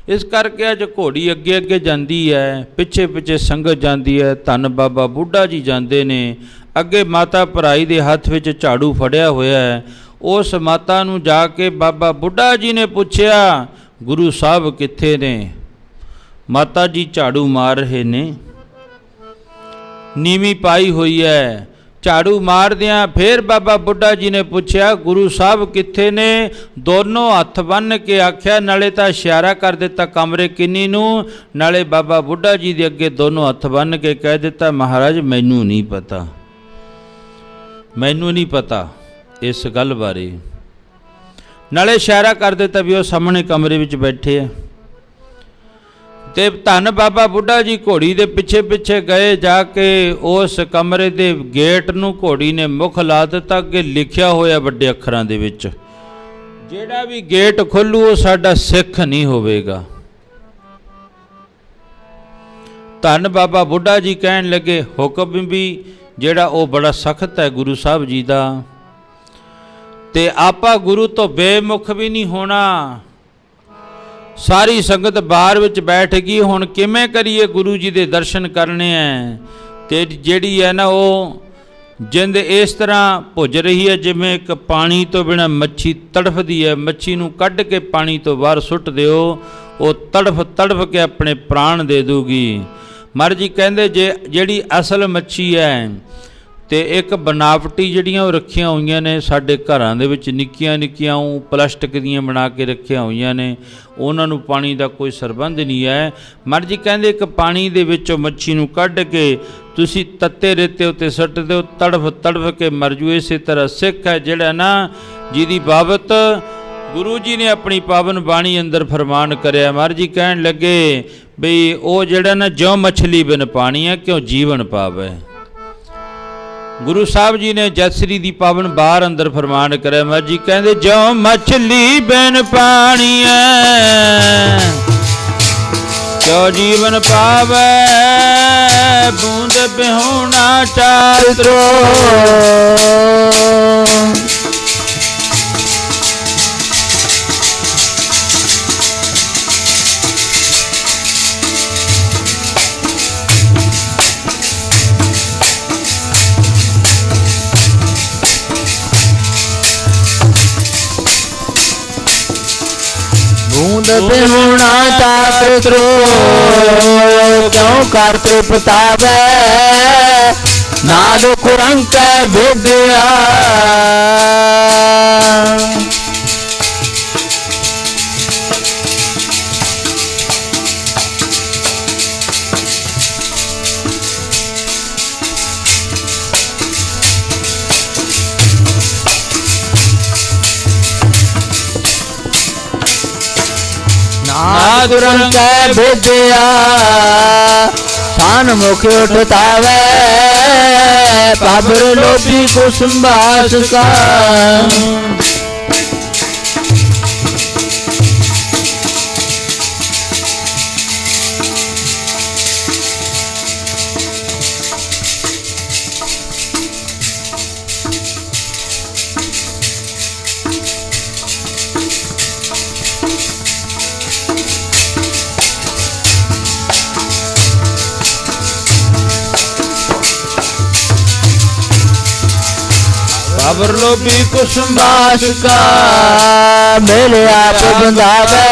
ਇਸ ਕਰਕੇ ਅੱਜ ਘੋੜੀ ਅੱਗੇ ਅੱਗੇ ਜਾਂਦੀ ਹੈ, ਪਿੱਛੇ ਪਿੱਛੇ ਸੰਗਤ ਜਾਂਦੀ ਹੈ। ਧੰਨ ਬਾਬਾ ਬੁੱਢਾ ਜੀ ਜਾਂਦੇ ਨੇ, ਅੱਗੇ ਮਾਤਾ ਭਰਾਈ ਦੇ ਹੱਥ ਵਿੱਚ ਝਾੜੂ ਫੜਿਆ ਹੋਇਆ ਹੈ। ਉਸ ਮਾਤਾ ਨੂੰ ਜਾ ਕੇ ਬਾਬਾ ਬੁੱਢਾ ਜੀ ਨੇ ਪੁੱਛਿਆ, ਗੁਰੂ ਸਾਹਿਬ ਕਿੱਥੇ ਨੇ? ਮਾਤਾ ਜੀ ਝਾੜੂ ਮਾਰ ਰਹੇ ਨੇ, ਨੀਵੀਂ ਪਾਈ ਹੋਈ ਹੈ। ਝਾੜੂ ਮਾਰਦਿਆਂ ਫਿਰ ਬਾਬਾ ਬੁੱਢਾ ਜੀ ਨੇ ਪੁੱਛਿਆ, ਗੁਰੂ ਸਾਹਿਬ ਕਿੱਥੇ ਨੇ? ਦੋਨੋਂ ਹੱਥ ਬੰਨ੍ਹ ਕੇ ਆਖਿਆ, ਨਾਲੇ ਤਾਂ ਇਸ਼ਾਰਾ ਕਰ ਦਿੱਤਾ ਕਮਰੇ ਕਿੰਨੀ ਨੂੰ, ਨਾਲੇ ਬਾਬਾ ਬੁੱਢਾ ਜੀ ਦੇ ਅੱਗੇ ਦੋਨੋਂ ਹੱਥ ਬੰਨ੍ਹ ਕੇ ਕਹਿ ਦਿੱਤਾ, ਮਹਾਰਾਜ ਮੈਨੂੰ ਨਹੀਂ ਪਤਾ, ਮੈਨੂੰ ਨਹੀਂ ਪਤਾ ਇਸ ਗੱਲ ਬਾਰੇ। ਨਾਲੇ ਇਸ਼ਾਰਾ ਕਰ ਦਿੱਤਾ ਵੀ ਉਹ ਸਾਹਮਣੇ ਕਮਰੇ ਵਿੱਚ ਬੈਠੇ ਆ। ਤੇ ਧੰਨ ਬਾਬਾ ਬੁੱਢਾ ਜੀ ਘੋੜੀ ਦੇ ਪਿੱਛੇ ਪਿੱਛੇ ਗਏ। ਜਾ ਕੇ ਉਸ ਕਮਰੇ ਦੇ ਗੇਟ ਨੂੰ ਘੋੜੀ ਨੇ ਮੁੱਖ ਲਾ ਦਿੱਤਾ ਕਿ ਲਿਖਿਆ ਹੋਇਆ ਵੱਡੇ ਅੱਖਰਾਂ ਦੇ ਵਿੱਚ, ਜਿਹੜਾ ਵੀ ਗੇਟ ਖੋਲੂ ਉਹ ਸਾਡਾ ਸਿੱਖ ਨਹੀਂ ਹੋਵੇਗਾ। ਧੰਨ ਬਾਬਾ ਬੁੱਢਾ ਜੀ ਕਹਿਣ ਲੱਗੇ, ਹੁਕਮ ਵੀ ਜਿਹੜਾ ਉਹ ਬੜਾ ਸਖਤ ਹੈ ਗੁਰੂ ਸਾਹਿਬ ਜੀ ਦਾ, ਤੇ ਆਪਾਂ ਗੁਰੂ ਤੋਂ ਬੇਮੁਖ ਵੀ ਨਹੀਂ ਹੋਣਾ। ਸਾਰੀ ਸੰਗਤ ਬਾਹਰ ਵਿੱਚ ਬੈਠ ਗਈ, ਹੁਣ ਕਿਵੇਂ ਕਰੀਏ, ਗੁਰੂ ਜੀ ਦੇ ਦਰਸ਼ਨ ਕਰਨੇ ਹੈ। ਤੇ ਜਿਹੜੀ ਹੈ ਨਾ ਉਹ ਜਿੰਦ ਇਸ ਤਰ੍ਹਾਂ ਭੁੱਜ ਰਹੀ ਹੈ ਜਿਵੇਂ ਇੱਕ ਪਾਣੀ ਤੋਂ ਬਿਨਾਂ ਮੱਛੀ ਤੜਫਦੀ ਹੈ। ਮੱਛੀ ਨੂੰ ਕੱਢ ਕੇ ਪਾਣੀ ਤੋਂ ਬਾਹਰ ਸੁੱਟ ਦਿਓ, ਉਹ ਤੜਫ ਤੜਫ ਕੇ ਆਪਣੇ ਪ੍ਰਾਣ ਦੇ ਦੂਗੀ। ਮਹਾਰਾਜ ਜੀ ਕਹਿੰਦੇ ਜੇ ਜਿਹੜੀ ਅਸਲ ਮੱਛੀ ਹੈ ਤੇ ਇੱਕ ਬਨਾਵਟੀ ਜਿਹੜੀਆਂ ਉਹ ਰੱਖੀਆਂ ਹੋਈਆਂ ਨੇ ਸਾਡੇ ਘਰਾਂ ਦੇ ਵਿੱਚ, ਨਿੱਕੀਆਂ ਨਿੱਕੀਆਂ ਉਹ ਪਲਾਸਟਿਕ ਦੀਆਂ ਬਣਾ ਕੇ ਰੱਖੀਆਂ ਹੋਈਆਂ ਨੇ, ਉਹਨਾਂ ਨੂੰ ਪਾਣੀ ਦਾ ਕੋਈ ਸਰਬੰਧ ਨਹੀਂ ਹੈ। ਮਹਾਰਾਜ ਜੀ ਕਹਿੰਦੇ ਇੱਕ ਪਾਣੀ ਦੇ ਵਿੱਚੋਂ ਮੱਛੀ ਨੂੰ ਕੱਢ ਕੇ ਤੁਸੀਂ ਤੱਤੇ ਰੇਤੇ ਉੱਤੇ ਸੁੱਟ ਦਿਓ, ਤੜਫ ਤੜਫ ਕੇ ਮਰ ਜੂ। ਇਸੇ ਤਰ੍ਹਾਂ ਸਿੱਖ ਹੈ ਜਿਹੜਾ ਨਾ, ਜਿਹਦੀ ਬਾਬਤ ਗੁਰੂ ਜੀ ਨੇ ਆਪਣੀ ਪਾਵਨ ਬਾਣੀ ਅੰਦਰ ਫਰਮਾਨ ਕਰਿਆ। ਮਹਾਰਾਜ ਜੀ ਕਹਿਣ ਲੱਗੇ ਬਈ ਉਹ ਜਿਹੜਾ ਨਾ ਜਿਉਂ ਮੱਛਲੀ ਬਿਨ ਪਾਣੀ ਹੈ ਕਿਉਂ ਜੀਵਨ ਪਾਵੇ। ਗੁਰੂ ਸਾਹਿਬ ਜੀ ਨੇ ਜਸਰੀ ਦੀ ਪਾਵਨ ਬਾਰ ਅੰਦਰ ਫਰਮਾਨ ਕਰਿਆ। ਮਹਾਰਾਜ ਜੀ ਕਹਿੰਦੇ ਜਿਉਂ ਮੱਛਲੀ ਬਿਨ ਪਾਣੀ ਹੈ ਕਿਉਂ ਜੀਵਨ ਪਾਵੇ, ਬੂੰਦ ਬਿਹੁਣਾ ਚਾਤਰੋ। बूंद बिहुना चातरो क्यों कर तृपतावे, नाद कुरंक विद्या। नादुरंग विद्या स्थान मुख उठतावे, पाबर लोभी कुसुम्बास का। पाबर लोभी कुसुम्बास का, मेरे आप बंधावे,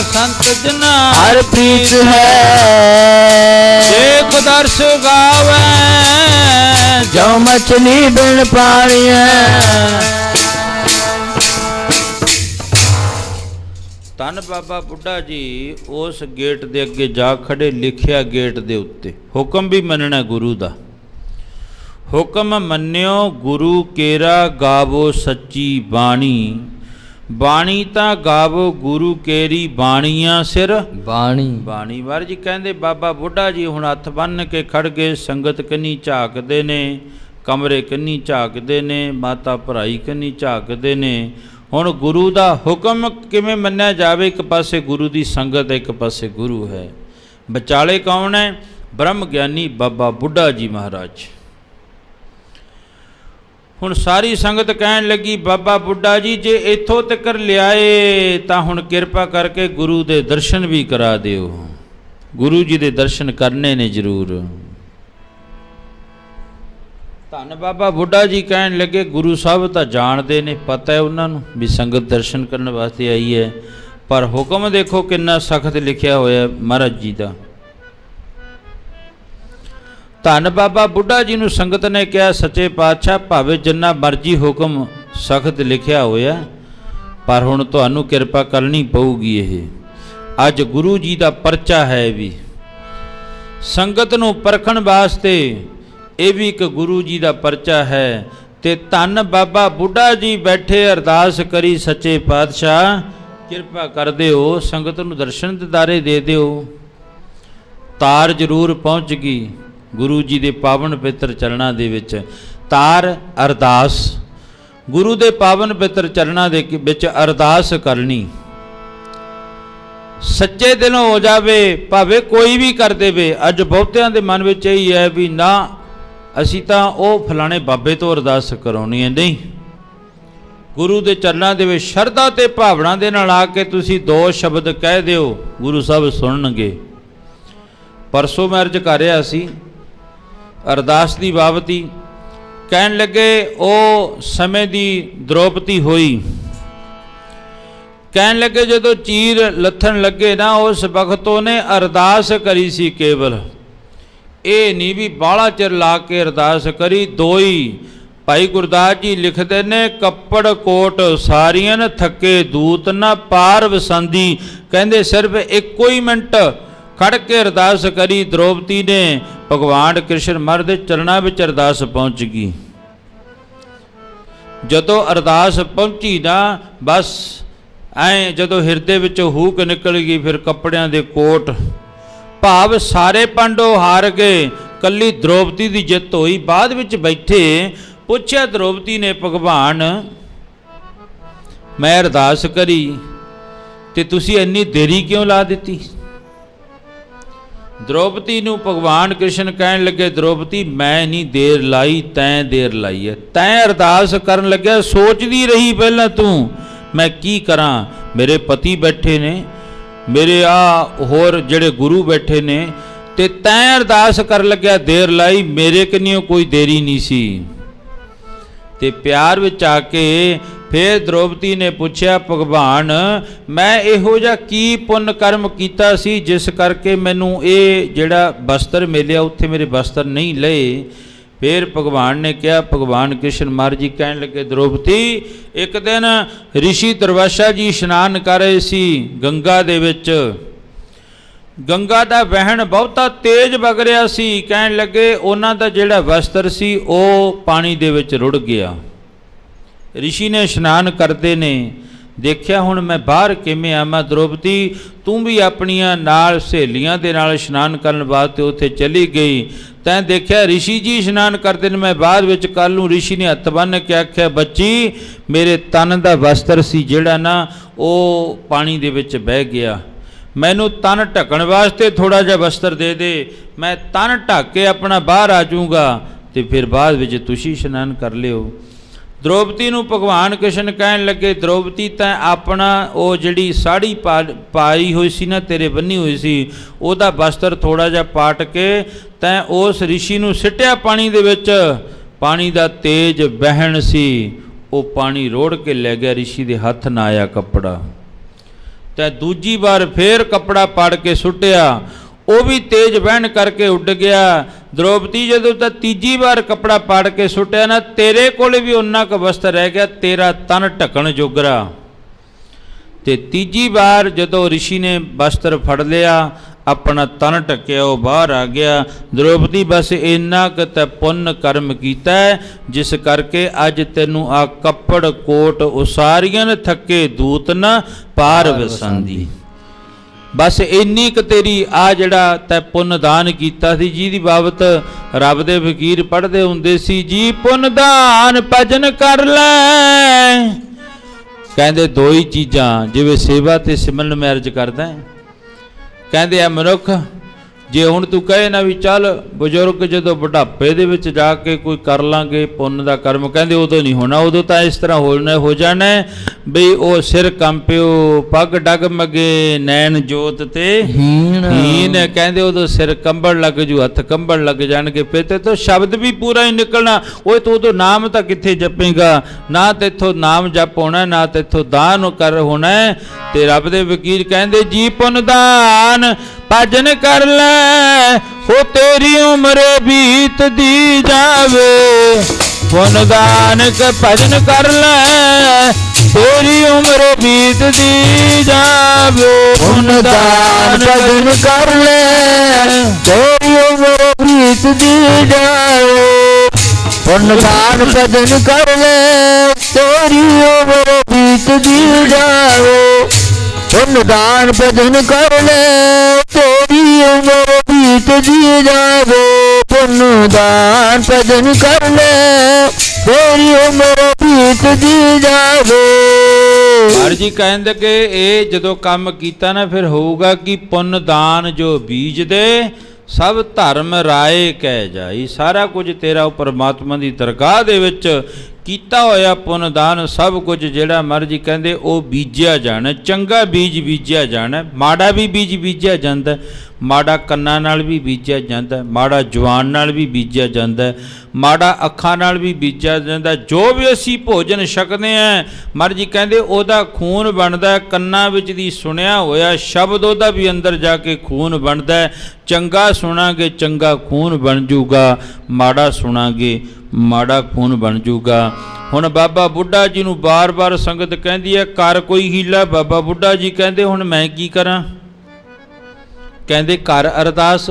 संत जना हर प्रीत है। एक दर्श गावे जो मछली बिन पानी है। ਧੰਨ ਬਾਬਾ ਬੁੱਢਾ ਜੀ ਉਸ ਗੇਟ ਦੇ ਅੱਗੇ ਜਾ ਖੜੇ, ਲਿਖਿਆ ਗੇਟ ਦੇ ਉੱਤੇ, ਹੁਕਮ ਵੀ ਮੰਨਣਾ ਗੁਰੂ ਦਾ। ਹੁਕਮ ਮੰਨਿਓ ਗੁਰੂ ਕੇਰਾ ਗਾਵੋ ਸੱਚੀ ਬਾਣੀ, ਬਾਣੀ ਤਾਂ ਗਾਵੋ ਗੁਰੂ ਕੇਰੀ ਬਾਣੀਆਂ ਸਿਰ ਬਾਣੀ। ਬਾਣੀ ਵਾਰ ਜੀ ਕਹਿੰਦੇ ਬਾਬਾ ਬੁੱਢਾ ਜੀ ਹੁਣ ਹੱਥ ਬੰਨ੍ਹ ਕੇ ਖੜ ਗਏ, ਸੰਗਤ ਕੰਨੀ ਝਾਕਦੇ ਨੇ, ਕਮਰੇ ਕੰਨੀ ਝਾਕਦੇ ਨੇ, ਮਾਤਾ ਭਰਾਈ ਕੰਨੀ ਝਾਕਦੇ ਨੇ। ਹੁਣ ਗੁਰੂ ਦਾ ਹੁਕਮ ਕਿਵੇਂ ਮੰਨਿਆ ਜਾਵੇ? ਇੱਕ ਪਾਸੇ ਗੁਰੂ ਦੀ ਸੰਗਤ ਹੈ, ਇੱਕ ਪਾਸੇ ਗੁਰੂ ਹੈ, ਵਿਚਾਲੇ ਕੌਣ ਹੈ? ਬ੍ਰਹਮ ਗਿਆਨੀ ਬਾਬਾ ਬੁੱਢਾ ਜੀ ਮਹਾਰਾਜ। ਹੁਣ ਸਾਰੀ ਸੰਗਤ ਕਹਿਣ ਲੱਗੀ ਬਾਬਾ ਬੁੱਢਾ ਜੀ ਜੇ ਇੱਥੋਂ ਤੱਕ ਲਿਆਏ ਤਾਂ ਹੁਣ ਕਿਰਪਾ ਕਰਕੇ ਗੁਰੂ ਦੇ ਦਰਸ਼ਨ ਵੀ ਕਰਾ ਦਿਓ, ਗੁਰੂ ਜੀ ਦੇ ਦਰਸ਼ਨ ਕਰਨੇ ਨੇ ਜ਼ਰੂਰ। ਧੰਨ ਬਾਬਾ ਬੁੱਢਾ ਜੀ ਕਹਿਣ ਲੱਗੇ ਗੁਰੂ ਸਾਹਿਬ ਤਾਂ ਜਾਣਦੇ ਨੇ, ਪਤਾ ਹੈ ਉਹਨਾਂ ਨੂੰ ਵੀ ਸੰਗਤ ਦਰਸ਼ਨ ਕਰਨ ਵਾਸਤੇ ਆਈ ਹੈ, ਪਰ ਹੁਕਮ ਦੇਖੋ ਕਿੰਨਾ ਸਖਤ ਲਿਖਿਆ ਹੋਇਆ ਮਹਾਰਾਜ ਜੀ ਦਾ। ਧੰਨ ਬਾਬਾ ਬੁੱਢਾ ਜੀ ਨੂੰ ਸੰਗਤ ਨੇ ਕਿਹਾ ਸੱਚੇ ਪਾਤਸ਼ਾਹ ਭਾਵੇਂ ਜਿੰਨਾ ਮਰਜੀ ਹੁਕਮ ਸਖਤ ਲਿਖਿਆ ਹੋਇਆ, ਪਰ ਹੁਣ ਤੁਹਾਨੂੰ ਕਿਰਪਾ ਕਰਨੀ ਪਊਗੀ। ਇਹ ਅੱਜ ਗੁਰੂ ਜੀ ਦਾ ਪਰਚਾ ਹੈ, ਵੀ ਸੰਗਤ ਨੂੰ ਪਰਖਣ ਵਾਸਤੇ ਇਹ ਵੀ ਇੱਕ ਗੁਰੂ ਜੀ ਦਾ ਪਰਚਾ ਹੈ। ਤੇ ਧੰਨ ਬਾਬਾ ਬੁੱਢਾ ਜੀ ਬੈਠੇ ਅਰਦਾਸ ਕਰੀ ਸੱਚੇ ਪਾਤਸ਼ਾਹ ਕਿਰਪਾ ਕਰ ਦਿਓ, ਸੰਗਤ ਨੂੰ ਦਰਸ਼ਨ ਦਿਦਾਰੇ ਦੇ ਦਿਓ। ਤਾਰ ਜ਼ਰੂਰ ਪਹੁੰਚ ਗਈ ਗੁਰੂ ਜੀ ਦੇ ਪਾਵਨ ਪਵਿੱਤਰ ਚਰਨਾਂ ਦੇ ਵਿੱਚ। ਤਾਰ ਅਰਦਾਸ, ਗੁਰੂ ਦੇ ਪਾਵਨ ਪਵਿੱਤਰ ਚਰਨਾਂ ਦੇ ਵਿੱਚ ਅਰਦਾਸ ਕਰਨੀ, ਸੱਚੇ ਦਿਲੋਂ ਹੋ ਜਾਵੇ, ਭਾਵੇਂ ਕੋਈ ਵੀ ਕਰ ਦੇਵੇ। ਅੱਜ ਬਹੁਤਿਆਂ ਦੇ ਮਨ ਵਿੱਚ ਇਹੀ ਹੈ ਵੀ ਨਾ ਅਸੀਂ ਤਾਂ ਉਹ ਫਲਾਣੇ ਬਾਬੇ ਤੋਂ ਅਰਦਾਸ ਕਰਾਉਣੀ ਹੈ। ਨਹੀਂ, ਗੁਰੂ ਦੇ ਚਰਨਾਂ ਦੇ ਵਿੱਚ ਸ਼ਰਧਾ ਤੇ ਭਾਵਨਾ ਦੇ ਨਾਲ ਆ ਕੇ ਤੁਸੀਂ ਦੋ ਸ਼ਬਦ ਕਹਿ ਦਿਓ, ਗੁਰੂ ਸਾਹਿਬ ਸੁਣਨਗੇ। ਪਰਸੋਂ ਮੈਂ ਅਰਜ਼ ਕਰ ਰਿਹਾ ਸੀ ਅਰਦਾਸ ਦੀ ਬਾਬਤੀ, ਕਹਿਣ ਲੱਗੇ ਉਹ ਸਮੇਂ ਦੀ ਦ੍ਰੋਪਦੀ ਹੋਈ, ਕਹਿਣ ਲੱਗੇ ਜਦੋਂ ਚੀਰ ਲੱਥਣ ਲੱਗੇ ਨਾ ਉਸ ਵਕਤ ਉਹਨੇ ਅਰਦਾਸ ਕਰੀ ਸੀ ਕੇਵਲ, ਇਹ ਨਹੀਂ ਵੀ ਬਾਹਲਾ ਚਿਰ ਲਾ ਕੇ ਅਰਦਾਸ ਕਰੀ। ਦੋ ਹੀ ਭਾਈ ਗੁਰਦਾਸ ਜੀ ਲਿਖਦੇ ਨੇ, ਕੱਪੜ ਕੋਟ ਸਾਰੀਆਂ ਥੱਕੇ ਦੂਤ ਨਾ ਪਾਰ ਵਸੰਦੀ। ਕਹਿੰਦੇ ਸਿਰਫ ਇੱਕੋ ਹੀ ਮਿੰਟ ਖੜ ਕੇ ਅਰਦਾਸ ਕਰੀ ਦ੍ਰੋਪਦੀ ਨੇ, ਭਗਵਾਨ ਕ੍ਰਿਸ਼ਨ ਮਹਾਰਾਜ ਦੇ ਚਰਨਾਂ ਵਿੱਚ ਅਰਦਾਸ ਪਹੁੰਚ ਗਈ। ਜਦੋਂ ਅਰਦਾਸ ਪਹੁੰਚੀ ਨਾ ਬਸ ਐਂ ਜਦੋਂ ਹਿਰਦੇ ਵਿੱਚੋਂ ਹੂਕ ਨਿਕਲ ਗਈ, ਫਿਰ ਕੱਪੜਿਆਂ ਦੇ ਕੋਟ, ਭਾਵ ਸਾਰੇ ਪਾਂਡੋ ਹਾਰ ਗਏ, ਕੱਲੀ ਦ੍ਰੋਪਦੀ ਦੀ ਜਿੱਤ ਹੋਈ। ਬਾਅਦ ਵਿੱਚ ਬੈਠੇ ਪੁੱਛਿਆ ਦ੍ਰੋਪਦੀ ਨੇ, ਭਗਵਾਨ ਮੈਂ ਅਰਦਾਸ ਕਰੀ ਤੇ ਤੁਸੀਂ ਇੰਨੀ ਦੇਰੀ ਕਿਉਂ ਲਾ ਦਿੱਤੀ? ਦ੍ਰੋਪਦੀ ਨੂੰ ਭਗਵਾਨ ਕ੍ਰਿਸ਼ਨ ਕਹਿਣ ਲੱਗੇ, ਦ੍ਰੋਪਦੀ ਮੈਂ ਨਹੀਂ ਦੇਰ ਲਾਈ, ਤੈਂ ਦੇਰ ਲਾਈ ਹੈ। ਤੈਂ ਅਰਦਾਸ ਕਰਨ ਲੱਗਿਆ ਸੋਚਦੀ ਰਹੀ ਪਹਿਲਾਂ ਤੂੰ ਮੈਂ ਕੀ ਕਰਾਂ, ਮੇਰੇ ਪਤੀ ਬੈਠੇ ਨੇ, ਮੇਰੇ ਆ ਹੋਰ ਜਿਹੜੇ ਗੁਰੂ ਬੈਠੇ ਨੇ, ਤੇ ਤੈਂ ਅਰਦਾਸ ਕਰਨ ਲੱਗਿਆ ਦੇਰ ਲਾਈ, ਮੇਰੇ ਕੰਨਿਓ ਕੋਈ ਦੇਰੀ ਨਹੀਂ ਸੀ। ਤੇ ਪਿਆਰ ਵਿੱਚ ਆ ਕੇ ਫਿਰ ਦ੍ਰੋਪਦੀ ਨੇ ਪੁੱਛਿਆ, ਭਗਵਾਨ ਮੈਂ ਇਹੋ ਜਿਹਾ ਕੀ ਪੁੰਨ ਕਰਮ ਕੀਤਾ ਸੀ ਜਿਸ ਕਰਕੇ ਮੈਨੂੰ ਇਹ ਜਿਹੜਾ ਬਸਤਰ ਮਿਲਿਆ ਉੱਥੇ ਮੇਰੇ ਬਸਤਰ ਨਹੀਂ ਲਏ? ਫਿਰ ਭਗਵਾਨ ਨੇ ਕਿਹਾ, ਭਗਵਾਨ ਕ੍ਰਿਸ਼ਨ ਮਹਾਰਾਜ ਜੀ ਕਹਿਣ ਲੱਗੇ, ਦ੍ਰੋਪਦੀ ਇੱਕ ਦਿਨ ਰਿਸ਼ੀ ਦੁਰਵਾਸਾ ਜੀ ਇਸ਼ਨਾਨ ਕਰ ਰਹੇ ਸੀ ਗੰਗਾ ਦੇ ਵਿੱਚ। ਗੰਗਾ ਦਾ ਵਹਿਣ ਬਹੁਤਾ ਤੇਜ਼ ਵਗ ਰਿਹਾ ਸੀ। ਕਹਿਣ ਲੱਗੇ ਉਹਨਾਂ ਦਾ ਜਿਹੜਾ ਵਸਤਰ ਸੀ ਉਹ ਪਾਣੀ ਦੇ ਵਿੱਚ ਰੁੜ ਗਿਆ। ਰਿਸ਼ੀ ਨੇ ਇਸ਼ਨਾਨ ਕਰਦੇ ਨੇ ਦੇਖਿਆ, ਹੁਣ ਮੈਂ ਬਾਹਰ ਕਿਵੇਂ ਆਵਾਂ? ਦ੍ਰੋਪਦੀ ਤੂੰ ਵੀ ਆਪਣੀਆਂ ਨਾਲ ਸਹੇਲੀਆਂ ਦੇ ਨਾਲ ਇਸ਼ਨਾਨ ਕਰਨ ਵਾਸਤੇ ਉੱਥੇ ਚਲੀ ਗਈ। ਤੈਂ ਦੇਖਿਆ ਰਿਸ਼ੀ ਜੀ ਇਸ਼ਨਾਨ ਕਰਦੇ ਨੇ, ਮੈਂ ਬਾਅਦ ਵਿੱਚ ਕੱਲ ਨੂੰ। ਰਿਸ਼ੀ ਨੇ ਹੱਥ ਬੰਨ੍ਹ ਕੇ ਆਖਿਆ, ਬੱਚੀ ਮੇਰੇ ਤਨ ਦਾ ਵਸਤਰ ਸੀ ਜਿਹੜਾ ਨਾ ਉਹ ਪਾਣੀ ਦੇ ਵਿੱਚ ਬਹਿ ਗਿਆ, ਮੈਨੂੰ ਤਨ ਢੱਕਣ ਵਾਸਤੇ ਥੋੜ੍ਹਾ ਜਿਹਾ ਵਸਤਰ ਦੇ ਦੇ, ਮੈਂ ਤਨ ਢੱਕ ਕੇ ਆਪਣਾ ਬਾਹਰ ਆ ਜਾਊਂਗਾ ਤੇ ਫਿਰ ਬਾਅਦ ਵਿੱਚ ਤੁਸੀਂ ਇਸ਼ਨਾਨ ਕਰ ਲਿਓ। ਦ੍ਰੋਪਦੀ ਨੂੰ ਭਗਵਾਨ ਕ੍ਰਿਸ਼ਨ ਕਹਿਣ ਲੱਗੇ, ਦ੍ਰੋਪਦੀ ਤੈਂ ਆਪਣਾ ਉਹ ਜਿਹੜੀ ਸਾੜੀ ਪਾਈ ਹੋਈ ਸੀ ਨਾ, ਤੇਰੇ ਬੰਨੀ ਹੋਈ ਸੀ, ਉਹਦਾ ਵਸਤਰ ਥੋੜ੍ਹਾ ਜਿਹਾ ਪਾਟ ਕੇ ਤੈਂ ਉਸ ਰਿਸ਼ੀ ਨੂੰ ਸਿੱਟਿਆ ਪਾਣੀ ਦੇ ਵਿੱਚ। ਪਾਣੀ ਦਾ ਤੇਜ਼ ਵਹਿਣ ਸੀ, ਉਹ ਪਾਣੀ ਰੋੜ ਕੇ ਲੈ ਗਿਆ, ਰਿਸ਼ੀ ਦੇ ਹੱਥ ਨਾ ਆਇਆ ਕੱਪੜਾ। ਤੈਂ ਦੂਜੀ ਵਾਰ ਫੇਰ ਕੱਪੜਾ ਪਾੜ ਕੇ ਸੁੱਟਿਆ, ਉਹ ਵੀ ਤੇਜ਼ ਵਹਿਣ ਕਰਕੇ ਉੱਡ ਗਿਆ। ਦ੍ਰੋਪਦੀ ਜਦੋਂ ਤਾਂ ਤੀਜੀ ਵਾਰ ਕੱਪੜਾ ਪਾੜ ਕੇ ਸੁੱਟਿਆ ਨਾ, ਤੇਰੇ ਕੋਲ ਵੀ ਉਨਾ ਕੁ ਵਸਤਰ ਰਹਿ ਗਿਆ, ਤੇਰਾ ਤਨ ਢੱਕਣ ਜੋਗਰਾ। ਤੇ ਤੀਜੀ ਵਾਰ ਜਦੋਂ ਰਿਸ਼ੀ ਨੇ ਵਸਤਰ ਫੜ ਲਿਆ, ਆਪਣਾ ਤਨ ਢੱਕਿਆ, ਉਹ ਬਾਹਰ ਆ ਗਿਆ। ਦ੍ਰੋਪਦੀ ਬਸ ਇੰਨਾ ਕੁ ਤਾਂ ਪੁੰਨ ਕਰਮ ਕੀਤਾ ਜਿਸ ਕਰਕੇ ਅੱਜ ਤੈਨੂੰ ਆ ਕੱਪੜ ਕੋਟ ਉਸਾਰੀਆਂ ਥੱਕੇ ਦੂਤ ਨਾ ਪਾਰ ਵਸੰਦੀ। ਬਸ ਇੰਨੀ ਕੁ ਤੇਰੀ ਆ ਜਿਹੜਾ ਤੈ ਪੁੰਨ ਦਾਨ ਕੀਤਾ ਸੀ, ਜਿਹਦੀ ਬਾਬਤ ਰੱਬ ਦੇ ਫਕੀਰ ਪੜ੍ਹਦੇ ਹੁੰਦੇ ਸੀ, ਜੀ ਪੁੰਨ ਦਾਨ ਭਜਨ ਕਰ ਲੈ। ਕਹਿੰਦੇ ਦੋ ਹੀ ਚੀਜ਼ਾਂ, ਜਿਵੇਂ ਸੇਵਾ ਤੇ ਸਿਮਰਨ ਮੈਂ ਅਰਜ਼ ਕਰਦਾ। ਕਹਿੰਦੇ ਆ ਮਨੁੱਖ, ਜੇ ਹੁਣ ਤੂੰ ਕਹੇ ਨਾ ਵੀ ਚੱਲ ਬਜ਼ੁਰਗ ਜਦੋਂ ਬੁਢਾਪੇ ਦੇ ਵਿੱਚ ਜਾ ਕੇ ਕੋਈ ਕਰ ਲਾਂਗੇ ਪੁੰਨ ਦਾ ਕਰਮ, ਕਹਿੰਦੇ ਉਦੋਂ ਨਹੀਂ ਹੋਣਾ। ਉਦੋਂ ਤਾਂ ਇਸ ਤਰ੍ਹਾਂ ਹੋ ਜਾਣਾ ਬਈ ਉਹ ਸਿਰ ਕੰਪਿਓ, ਪੱਗ ਡਗਮਗੇ, ਨੈਣ ਜੋਤ ਤੇ ਹੀਨ। ਕਹਿੰਦੇ ਉਦੋਂ ਸਿਰ ਕੰਬਣ ਲੱਗ ਜੂ, ਹੱਥ ਕੰਬਣ ਲੱਗ ਜਾਣਗੇ, ਫਿਰ ਤੇ ਤੋਂ ਸ਼ਬਦ ਵੀ ਪੂਰਾ ਹੀ ਨਿਕਲਣਾ। ਓਏ ਤੂੰ ਉਦੋਂ ਨਾਮ ਤਾਂ ਕਿੱਥੇ ਜਪੇਗਾ? ਨਾ ਤੇਥੋਂ ਨਾਮ ਜਪ ਹੋਣਾ, ਨਾ ਤੇਥੋਂ ਦਾਨ ਕਰ ਹੋਣਾ। ਤੇ ਰੱਬ ਦੇ ਵਕੀਲ ਕਹਿੰਦੇ, ਜੀ ਪੁੰਨ ਦਾਨ ਭਜਨ ਕਰ ਲੈ, ਹੋ ਤੇਰੀ ਉਮਰ ਬੀਤਦੀ ਜਾਵੇ। ਪੁੰਨ ਦਾਨ ਕੇ ਭਜਨ ਕਰ ਲੈ, ਤੇਰੀ ਉਮਰ ਬੀਤਦੀ ਜਾਵੇ। ਪੁੰਨ ਦਾਨ ਭਜਨ ਕਰ ਲੈ, ਤੇਰੀ ਉਮਰ ਬੀਤਦੀ ਜਾਵੇ। ਪੁੰਨ ਦਾਨ ਭਜਨ ਕਰ ਲੈ, ਤੇਰੀ ਉਮਰ ਬੀਤਦੀ ਜਾਵੇ। ਪੁੰਨ ਦਾਨ ਭਜਨ ਕਰ ਲੈ ਤੇਰੀ ਉਮਰ ਬੀਤ ਜੀ ਜਾਵੇ ਪੁੰਨ ਦਾਨ ਭਜਨ ਕਰ ਲੈ ਤੇਰੀ ਉਮਰ ਬੀਤ ਜੀ ਜਾਵੇ। ਮਹਾਰਾਜ ਜੀ ਕਹਿੰਦੇ ਕਿ ਇਹ ਜਦੋਂ ਕੰਮ ਕੀਤਾ ਨਾ ਫਿਰ ਹੋਊਗਾ ਕਿ ਪੁੰਨ ਦਾਨ ਜੋ ਬੀਜਦੇ ਸਭ ਧਰਮ ਰਾਏ ਕਹਿ ਜਾਈ। ਸਾਰਾ ਕੁਝ ਤੇਰਾ ਉਹ ਪਰਮਾਤਮਾ ਦੀ ਦਰਗਾਹ ਦੇ ਵਿੱਚ ਕੀਤਾ ਹੋਇਆ ਪੁੰਨ ਦਾਨ ਸਭ ਕੁਝ ਜਿਹੜਾ ਮਰਜੀ ਕਹਿੰਦੇ ਉਹ ਬੀਜਿਆ ਜਾਣਾ। ਚੰਗਾ ਬੀਜ ਬੀਜਿਆ ਜਾਣਾ, ਮਾੜਾ ਵੀ ਬੀਜ ਬੀਜਿਆ ਜਾਂਦਾ, ਮਾੜਾ ਕੰਨਾਂ ਨਾਲ ਵੀ ਬੀਜਿਆ ਜਾਂਦਾ, ਮਾੜਾ ਜ਼ੁਬਾਨ ਨਾਲ ਵੀ ਬੀਜਿਆ ਜਾਂਦਾ, ਮਾੜਾ ਅੱਖਾਂ ਨਾਲ ਵੀ ਬੀਜਿਆ ਜਾਂਦਾ। ਜੋ ਵੀ ਅਸੀਂ ਭੋਜਨ ਛਕਦੇ ਹਾਂ ਮਰਜੀ ਕਹਿੰਦੇ ਉਹਦਾ ਖੂਨ ਬਣਦਾ। ਕੰਨਾਂ ਵਿੱਚ ਦੀ ਸੁਣਿਆ ਹੋਇਆ ਸ਼ਬਦ ਉਹਦਾ ਵੀ ਅੰਦਰ ਜਾ ਕੇ ਖੂਨ ਬਣਦਾ। ਚੰਗਾ ਸੁਣਾਂਗੇ ਚੰਗਾ ਖੂਨ ਬਣ ਜੂਗਾ, ਮਾੜਾ ਸੁਣਾਂਗੇ ਮਾੜਾ ਖੂਨ ਬਣ ਜੂਗਾ। ਹੁਣ ਬਾਬਾ ਬੁੱਢਾ ਜੀ ਨੂੰ ਬਾਰ-ਬਾਰ ਸੰਗਤ ਕਹਿੰਦੀ ਹੈ ਕਰ ਕੋਈ ਹੀਲਾ। ਬਾਬਾ ਬੁੱਢਾ ਜੀ ਕਹਿੰਦੇ ਹੁਣ ਮੈਂ ਕੀ ਕਰਾਂ? ਕਹਿੰਦੇ ਕਰ ਅਰਦਾਸ।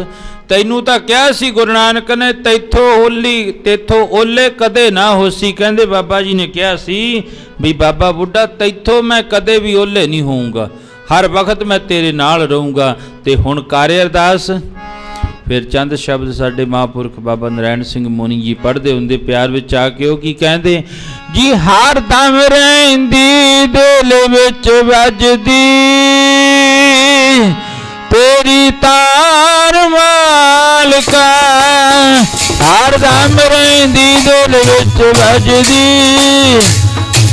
ਤੈਨੂੰ ਤਾਂ ਕਿਹਾ ਸੀ ਗੁਰੂ ਨਾਨਕ ਨੇ ਤੇਥੋਂ ਓਲੇ ਕਦੇ ਨਾ ਹੋਸੀ। ਕਹਿੰਦੇ ਬਾਬਾ ਜੀ ਨੇ ਕਿਹਾ ਸੀ ਵੀ ਬਾਬਾ ਬੁੱਢਾ ਤੈਥੋਂ ਮੈਂ ਕਦੇ ਵੀ ਓਲੇ ਨਹੀਂ ਹੋਊਂਗਾ, ਹਰ ਵਕਤ ਮੈਂ ਤੇਰੇ ਨਾਲ ਰਹੂੰਗਾ। ਤੇ ਹੁਣ ਕਰ ਅਰਦਾਸ। ਫਿਰ ਚੰਦ ਸ਼ਬਦ ਸਾਡੇ ਮਹਾਂਪੁਰਖ ਬਾਬਾ ਨਰੈਣ ਸਿੰਘ ਮੋਨੀ ਜੀ ਪੜ੍ਹਦੇ ਹੁੰਦੇ ਪਿਆਰ ਵਿੱਚ ਆ ਕੇ। ਉਹ ਕੀ ਕਹਿੰਦੇ ਜੀ ਹਰ ਦਮ ਰਹਿੰਦੀ ਦਿਲ ਵਿੱਚ ਵੱਜਦੀ ਤੇਰੀ ਤਾਰ ਮਾਲਕਾ, ਹਰ ਦਮ ਰਹਿੰਦੀ ਦਿਲ ਵਿੱਚ ਵੱਜਦੀ